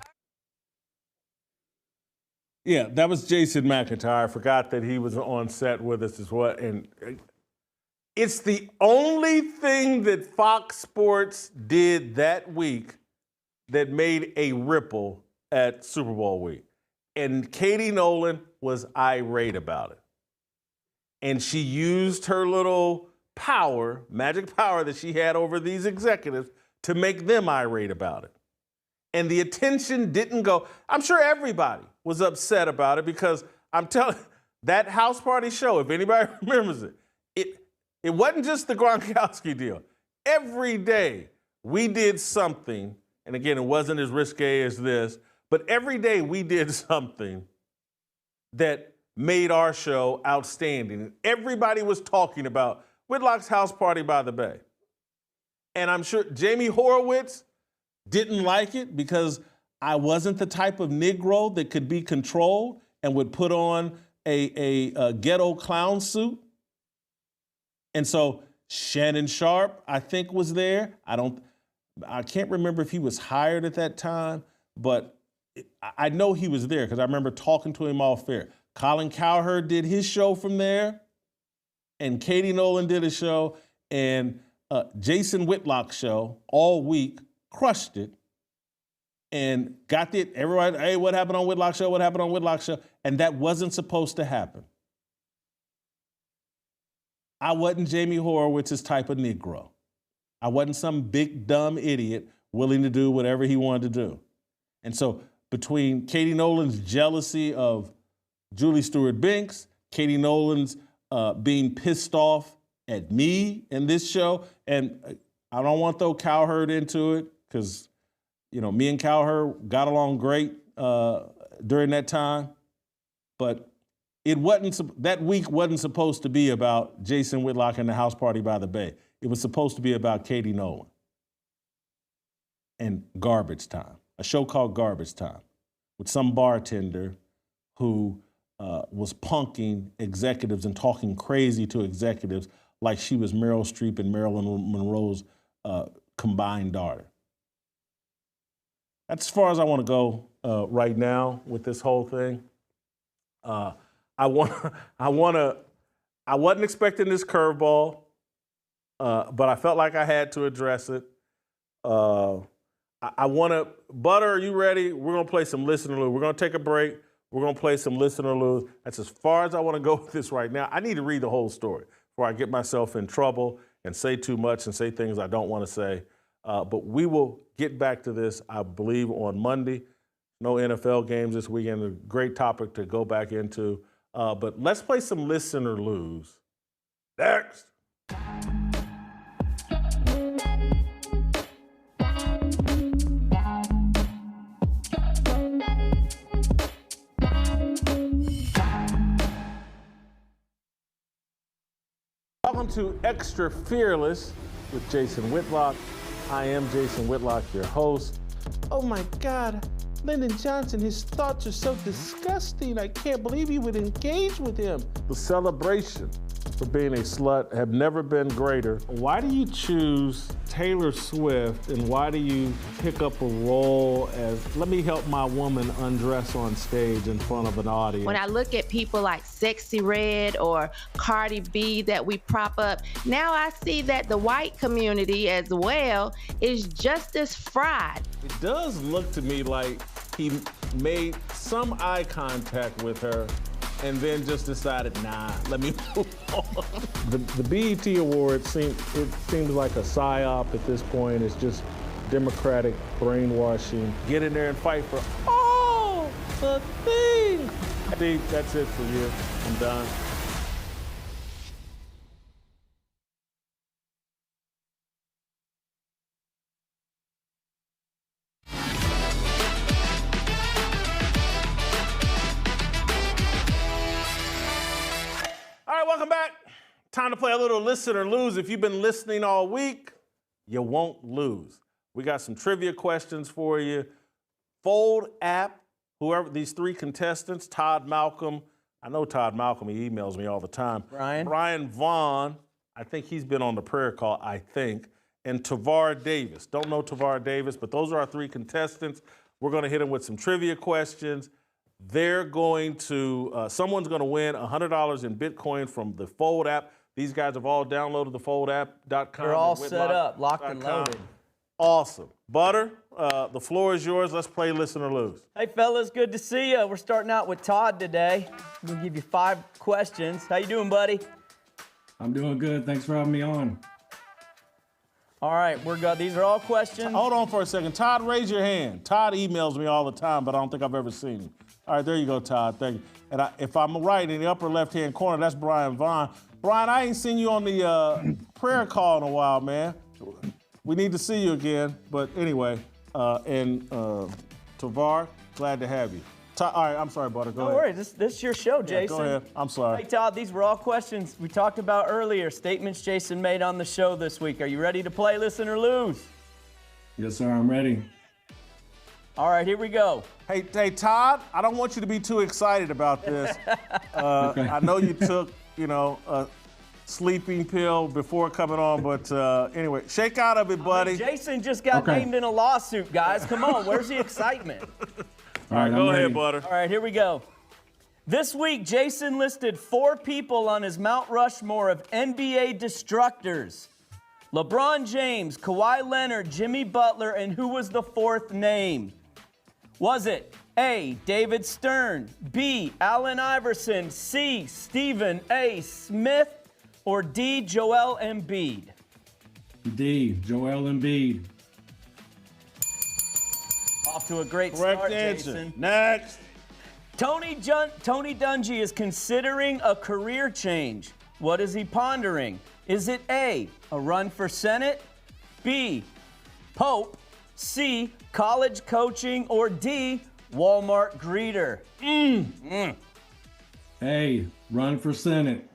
Speaker 1: Yeah, that was Jason McIntyre. I forgot that he was on set with us as well. And it's the only thing that Fox Sports did that week that made a ripple at Super Bowl week. And Katie Nolan was irate about it. And she used her little power, magic power that she had over these executives to make them irate about it. And the attention didn't go. I'm sure everybody was upset about it because I'm telling that house party show, if anybody remembers it, it wasn't just the Gronkowski deal. Every day we did something, and again, it wasn't as risque as this, but every day we did something that made our show outstanding. Everybody was talking about Whitlock's house party by the bay. And I'm sure Jamie Horowitz didn't like it because I wasn't the type of Negro that could be controlled and would put on a ghetto clown suit. And so Shannon Sharp, I think, was there. I can't remember if he was hired at that time, but I know he was there because I remember talking to him off air. Colin Cowherd did his show from there, and Katie Nolan did a show, and Jason Whitlock's show all week crushed it and got it. Everybody, hey, what happened on Whitlock's show? What happened on Whitlock's show? And that wasn't supposed to happen. I wasn't Jamie Horowitz's type of Negro. I wasn't some big, dumb idiot willing to do whatever he wanted to do. And so between Katie Nolan's jealousy of Julie Stewart-Binks, Katie Nolan's being pissed off at me in this show, and I don't want to throw Cowherd into it because, you know, me and Cowherd got along great during that time, but that week wasn't supposed to be about Jason Whitlock and the house party by the bay. It was supposed to be about Katie Nolan and Garbage Time, a show called Garbage Time, with some bartender who was punking executives and talking crazy to executives like she was Meryl Streep and Marilyn Monroe's combined daughter. That's as far as I want to go right now with this whole thing. I wasn't expecting this curveball, but I felt like I had to address it. I want to, Butter, are you ready? We're going to play some Listener Lose. We're going to take a break. We're going to play some Listener Lose. That's as far as I want to go with this right now. I need to read the whole story before I get myself in trouble and say too much and say things I don't want to say. But we will get back to this, I believe, on Monday. No NFL games this weekend. A great topic to go back into. But let's play some Listener Lose. Next. Welcome to Extra Fearless with Jason Whitlock. I am Jason Whitlock, your host. Oh my God, Lyndon Johnson, his thoughts are so disgusting. I can't believe you would engage with him. The celebration for being a slut have never been greater. Why do you choose Taylor Swift, and why do you pick up a role as, let me help my woman undress on stage in front of an audience?
Speaker 17: When I look at people like Sexy Red or Cardi B that we prop up, now I see that the white community as well is just as fried.
Speaker 1: It does look to me like he made some eye contact with her and then just decided, nah, let me move on. The BET Awards seems like a psyop at this point. It's just Democratic brainwashing. Get in there and fight for all the things. Steve, that's it for you. I'm done. Welcome back. Time to play a little Listen or Lose. If you've been listening all week, you won't lose. We got some trivia questions for you. Fold app, whoever, these three contestants, Todd Malcolm. I know Todd Malcolm, he emails me all the time. Brian Vaughn, I think he's been on the prayer call, I think. And Tavar Davis. Don't know Tavar Davis, but those are our three contestants. We're going to hit them with some trivia questions. They're going to, someone's going to win $100 in Bitcoin from the Fold app. These guys have all downloaded the foldapp.com.
Speaker 18: They're all set up, locked and loaded.
Speaker 1: Awesome. Butter, the floor is yours. Let's play Listen or Lose.
Speaker 18: Hey, fellas, good to see you. We're starting out with Todd today. I'm going to give you 5 questions. How you doing, buddy?
Speaker 19: I'm doing good. Thanks for having me on.
Speaker 18: All right, we're good. These are all questions.
Speaker 1: Hold on for a second. Todd, raise your hand. Todd emails me all the time, but I don't think I've ever seen him. All right, there you go, Todd. Thank you. And if I'm right, in the upper left-hand corner, that's Brian Vaughn. Brian, I ain't seen you on the prayer call in a while, man. We need to see you again. But anyway, Tavar, glad to have you. All right, I'm sorry, Butter. Go ahead.
Speaker 18: Don't worry, this is your show, Jason.
Speaker 1: Go ahead. I'm sorry.
Speaker 18: Hey, Todd, these were all questions we talked about earlier, statements Jason made on the show this week. Are you ready to play Listen or Lose?
Speaker 19: Yes, sir, I'm ready.
Speaker 18: All right, here we go.
Speaker 1: Hey, Todd, I don't want you to be too excited about this.
Speaker 19: Okay.
Speaker 1: I know you took, a sleeping pill before coming on, but anyway, shake out of it, buddy.
Speaker 18: Jason just got named in a lawsuit, guys. Come on, where's the excitement?
Speaker 1: All right, go ahead, Butter.
Speaker 18: All right, here we go. This week, Jason listed 4 people on his Mount Rushmore of NBA destructors. LeBron James, Kawhi Leonard, Jimmy Butler, and who was the 4th name? Was it A, David Stern, B, Allen Iverson, C, Stephen A. Smith, or D, Joel Embiid?
Speaker 19: D, Joel Embiid.
Speaker 18: Off to a great
Speaker 1: Correct
Speaker 18: start,
Speaker 1: answer.
Speaker 18: Jason.
Speaker 1: Next.
Speaker 18: Tony Dungy is considering a career change. What is he pondering? Is it A, a run for Senate, B, Pope, C, college coaching, or D, Walmart greeter?
Speaker 19: A, run for Senate.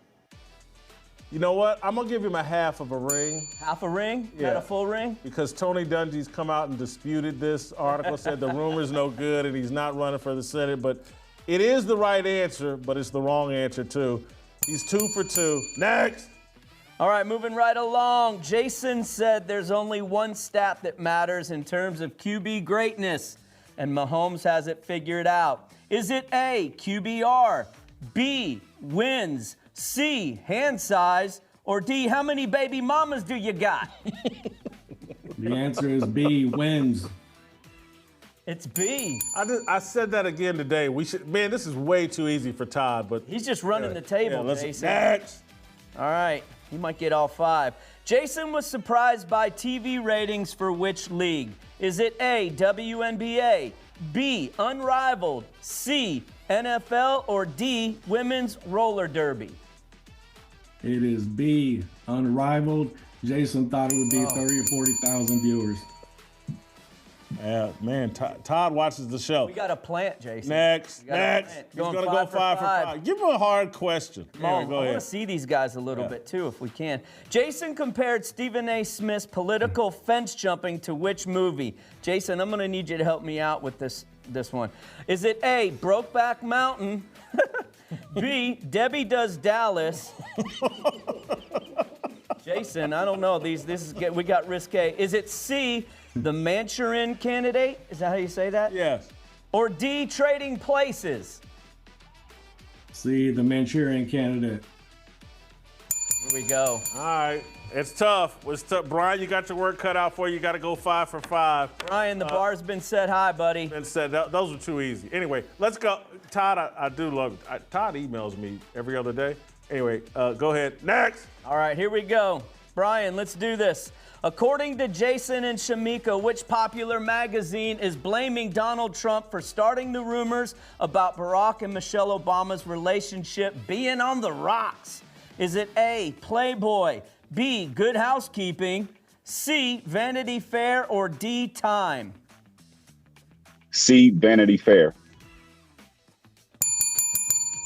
Speaker 1: You know what? I'm going to give him a half of a ring.
Speaker 18: Half a ring?
Speaker 1: Yeah.
Speaker 18: Not a full ring?
Speaker 1: Because Tony Dungy's come out and disputed this article, said the rumor's no good and he's not running for the Senate. But it is the right answer, but it's the wrong answer, too. He's 2 for 2. Next.
Speaker 18: All right, moving right along. Jason said there's only one stat that matters in terms of QB greatness, and Mahomes has it figured out. Is it A, QBR, B, wins, C, hand size, or D, how many baby mamas do you got?
Speaker 19: The answer is B, wins.
Speaker 18: It's B.
Speaker 1: I said that again today. Man, this is way too easy for Todd, but
Speaker 18: he's just running the table, Jason.
Speaker 1: Next.
Speaker 18: All right, he might get all 5. Jason was surprised by TV ratings for which league? Is it A, WNBA, B, Unrivaled, C, NFL, or D, Women's Roller Derby?
Speaker 19: It is B, Unrivaled. Jason thought it would be 30 or 40,000 viewers.
Speaker 1: Yeah, man, Todd watches the show.
Speaker 18: We got a plant, Jason.
Speaker 1: Next.
Speaker 18: He's
Speaker 1: going to go 5 for 5. Give him a hard question.
Speaker 18: Come on, I want to see these guys a little bit, too, if we can. Jason compared Stephen A. Smith's political fence jumping to which movie? Jason, I'm going to need you to help me out with this one. Is it A, Brokeback Mountain, B, Debbie Does Dallas? Jason, I don't know. We got risque. Is it C, The Manchurian Candidate? Is that how you say that?
Speaker 1: Yes.
Speaker 18: Or D, Trading Places?
Speaker 19: C, The Manchurian Candidate.
Speaker 18: Here we go.
Speaker 1: All right. It's tough. Brian, you got your work cut out for you. You got to go 5 for 5.
Speaker 18: Brian, the bar's been set high, buddy.
Speaker 1: Been set. Those were too easy. Anyway, let's go. Todd, I do love it. Todd emails me every other day. Anyway, go ahead. Next.
Speaker 18: All right, here we go. Brian, let's do this. According to Jason and Shamika, which popular magazine is blaming Donald Trump for starting the rumors about Barack and Michelle Obama's relationship being on the rocks? Is it A, Playboy, B, Good Housekeeping, C, Vanity Fair, or D, Time?
Speaker 3: C, Vanity Fair.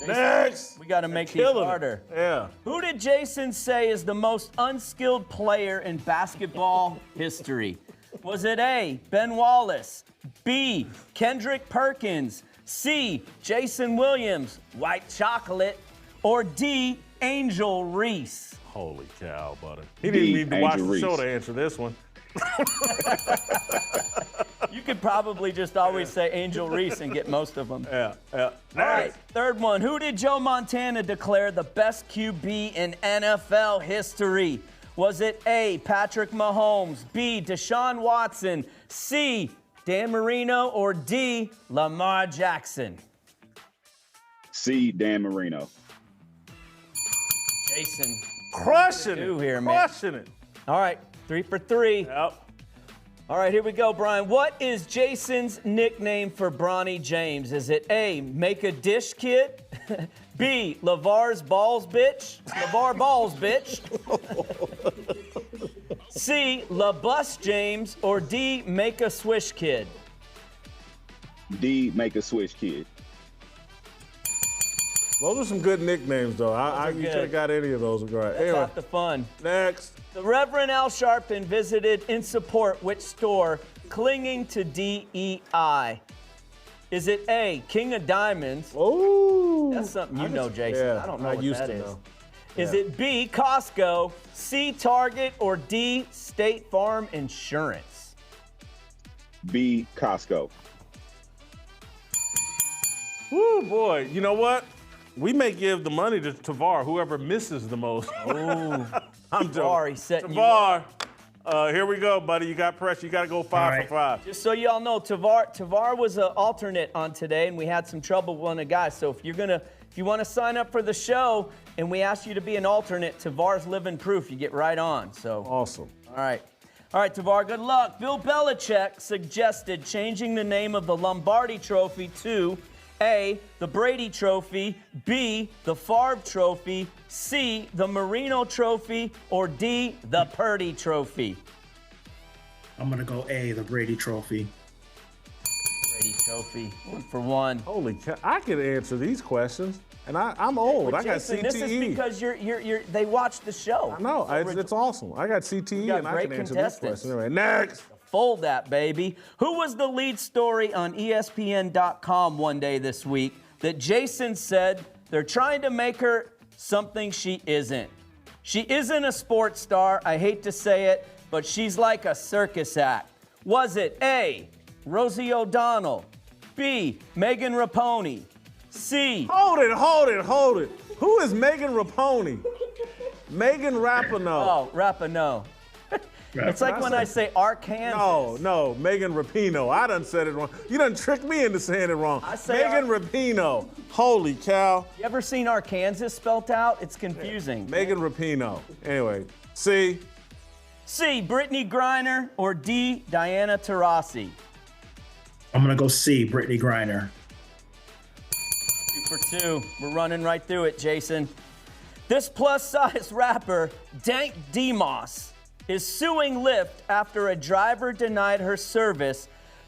Speaker 18: Jason,
Speaker 1: next.
Speaker 18: We got to make these harder.
Speaker 1: Yeah.
Speaker 18: Who did Jason say is the most unskilled player in basketball history? Was it A, Ben Wallace, B, Kendrick Perkins, C, Jason Williams, White Chocolate, or D, Angel Reese?
Speaker 1: Holy cow, buddy. He didn't need to watch the show to answer this one.
Speaker 18: You could probably just always say Angel Reese and get most of them.
Speaker 1: Yeah.
Speaker 18: All right, third one. Who did Joe Montana declare the best QB in NFL history? Was it A, Patrick Mahomes, B, Deshaun Watson, C, Dan Marino, or D, Lamar Jackson?
Speaker 20: C, Dan Marino.
Speaker 18: Jason.
Speaker 1: Crushing
Speaker 18: it. Here,
Speaker 1: Crushing it.
Speaker 18: All right, 3 for 3.
Speaker 1: Yep.
Speaker 18: All right, here we go, Brian. What is Jason's nickname for Bronny James? Is it A, Make a Dish Kid? B, LeVar's Balls Bitch? LeVar Balls Bitch? C, LaBus James? Or D, Make a Swish Kid?
Speaker 20: D, Make a Swish Kid.
Speaker 1: Those are some good nicknames, though. You should have got any of those. Right.
Speaker 18: That's
Speaker 1: Anyway,
Speaker 18: half the fun.
Speaker 1: Next.
Speaker 18: The Reverend Al Sharpton visited in support which store clinging to DEI? Is it A, King of Diamonds?
Speaker 1: Oh,
Speaker 18: that's something you know, Jason.
Speaker 1: Yeah,
Speaker 18: I don't know
Speaker 1: I
Speaker 18: what
Speaker 1: used
Speaker 18: that
Speaker 1: to
Speaker 18: is.
Speaker 1: know.
Speaker 18: Is
Speaker 1: Yeah.
Speaker 18: it B, Costco, C, Target, or D, State Farm Insurance?
Speaker 20: B, Costco.
Speaker 1: Woo, boy. You know what? We may give the money to Tavar, whoever misses the most.
Speaker 18: Oh,
Speaker 1: I'm
Speaker 18: Tavar, he's setting you
Speaker 1: Tavar, here we go, buddy. You got pressure. You got to go 5 for 5.
Speaker 18: Just so y'all know, Tavar was an alternate on today, and we had some trouble with one of the guys. So if you want to sign up for the show, and we ask you to be an alternate, Tavar's living proof. You get right on. So
Speaker 1: awesome.
Speaker 18: All right, Tavar. Good luck. Bill Belichick suggested changing the name of the Lombardi Trophy to A, the Brady Trophy, B, the Favre Trophy, C, the Marino Trophy, or D, the Purdy Trophy?
Speaker 21: I'm going to go A, the Brady Trophy.
Speaker 18: Brady Trophy, 1 for 1.
Speaker 1: Holy cow. I can answer these questions, and I'm old.
Speaker 18: But
Speaker 1: I got
Speaker 18: Jason,
Speaker 1: CTE.
Speaker 18: this is because they watch the show.
Speaker 1: I know. It's awesome. I got CTE, and I can answer this question. Anyway, next.
Speaker 18: Fold that, baby. Who was the lead story on ESPN.com one day this week that Jason said they're trying to make her something she isn't? She isn't a sports star. I hate to say it, but she's like a circus act. Was it A, Rosie O'Donnell, B, Megan Rapinoe, C...
Speaker 1: Hold it. Who is Megan Rapinoe? Megan Rapinoe.
Speaker 18: Oh, Rapinoe. It's like when I say Arkansas.
Speaker 1: No, Megan Rapinoe. I done said it wrong. You done tricked me into saying it wrong.
Speaker 18: I say
Speaker 1: Megan Rapinoe. Holy cow.
Speaker 18: You ever seen Arkansas spelt out? It's confusing.
Speaker 1: Megan Rapinoe. Anyway, C,
Speaker 18: Brittany Griner, or D, Diana Taurasi?
Speaker 21: I'm going to go C, Brittany Griner.
Speaker 18: 2 for 2. We're running right through it, Jason. This plus-size rapper, Dank Demos, is suing Lyft after a driver denied her service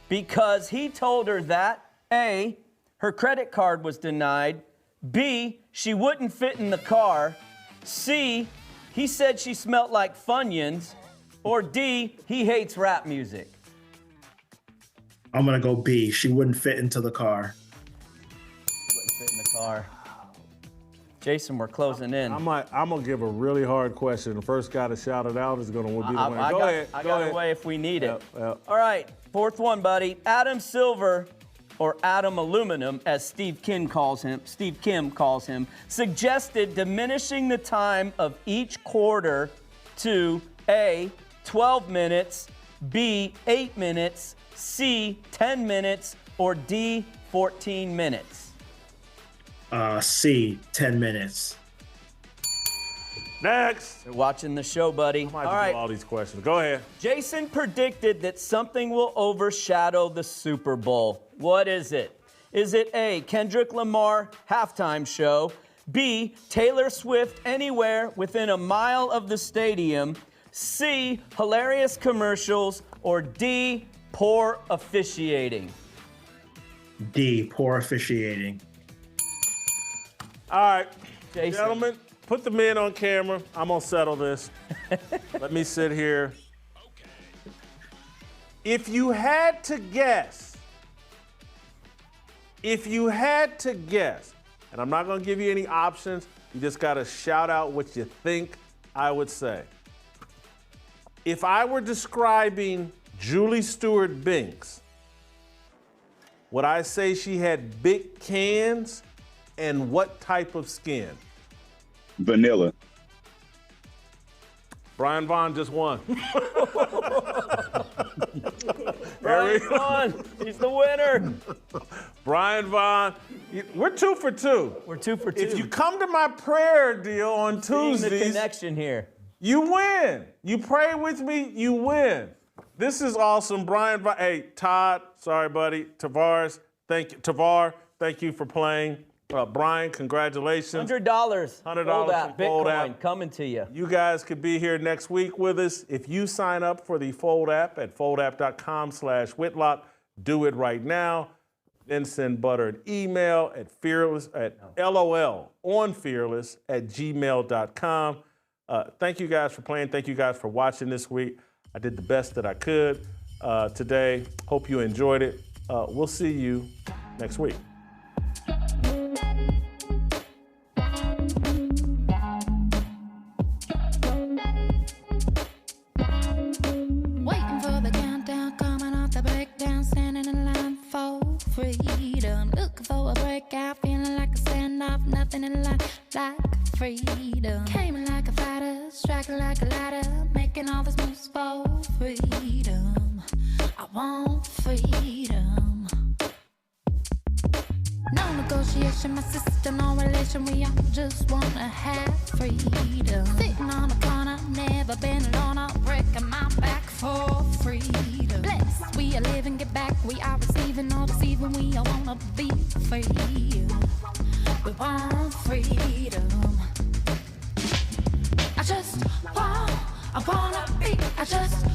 Speaker 18: because he told her that A, her credit card was denied, B, she wouldn't fit in the car, C, he said she smelled like Funyuns, or D, he hates rap music.
Speaker 21: I'm going to go B, she wouldn't fit into the car.
Speaker 18: Wouldn't fit in the car. Jason, we're closing in.
Speaker 1: I'm going to give a really hard question. The first guy to shout it out is going to be the winner. Go ahead.
Speaker 18: I got away if we need it.
Speaker 1: Yep.
Speaker 18: All right, fourth one, buddy. Adam Silver, or Adam Aluminum, as Steve Kim calls him, suggested diminishing the time of each quarter to A, 12 minutes, B, 8 minutes, C, 10 minutes, or D, 14 minutes.
Speaker 21: C, 10 minutes.
Speaker 1: Next.
Speaker 18: You're watching the show, buddy.
Speaker 1: I might have to do all these questions. Go ahead.
Speaker 18: Jason predicted that something will overshadow the Super Bowl. What is it? Is it A, Kendrick Lamar halftime show, B, Taylor Swift anywhere within a mile of the stadium, C, hilarious commercials, or D, poor officiating?
Speaker 21: D, poor officiating.
Speaker 1: All right,
Speaker 18: Jason.
Speaker 1: Gentlemen, put the men on camera. I'm going to settle this. Let me sit here. If you had to guess, and I'm not going to give you any options, you just got to shout out what you think I would say. If I were describing Julie Stewart-Binks, would I say she had big cans and what type of skin?
Speaker 20: Vanilla.
Speaker 1: Brian Vaughn just won.
Speaker 18: Brian Vaughn, he's the winner.
Speaker 1: Brian Vaughn, we're 2 for 2.
Speaker 18: We're 2 for 2.
Speaker 1: If you come to my prayer deal on Tuesdays,
Speaker 18: the connection here.
Speaker 1: You win. You pray with me, you win. This is awesome. Brian Vaughn, hey, Todd, sorry, buddy. Tavares, Tavar, thank you for playing. Brian, congratulations.
Speaker 18: $100.
Speaker 1: $100
Speaker 18: Fold app,
Speaker 1: from Fold
Speaker 18: Bitcoin
Speaker 1: app.
Speaker 18: coming to you.
Speaker 1: You guys could be here next week with us. If you sign up for the Fold app at foldapp.com/Whitlock, do it right now. Then send Butter an email at LOL@gmail.com. Thank you guys for playing. Thank you guys for watching this week. I did the best that I could today. Hope you enjoyed it. We'll see you next week.
Speaker 13: Waiting for the countdown, coming off the breakdown, standing in line for freedom. Looking for a breakout, feeling like a standoff, nothing in life like freedom. Came in like a fighter, striking like a ladder, making all these moves for freedom. I want freedom. No negotiation, my sister, no relation. We all just wanna have freedom. Sitting on a corner, never been alone. I'm breaking my back for freedom. Blessed, we are living, get back. We are receiving, all deceiving. We all wanna be free. We want freedom. I wanna be. I just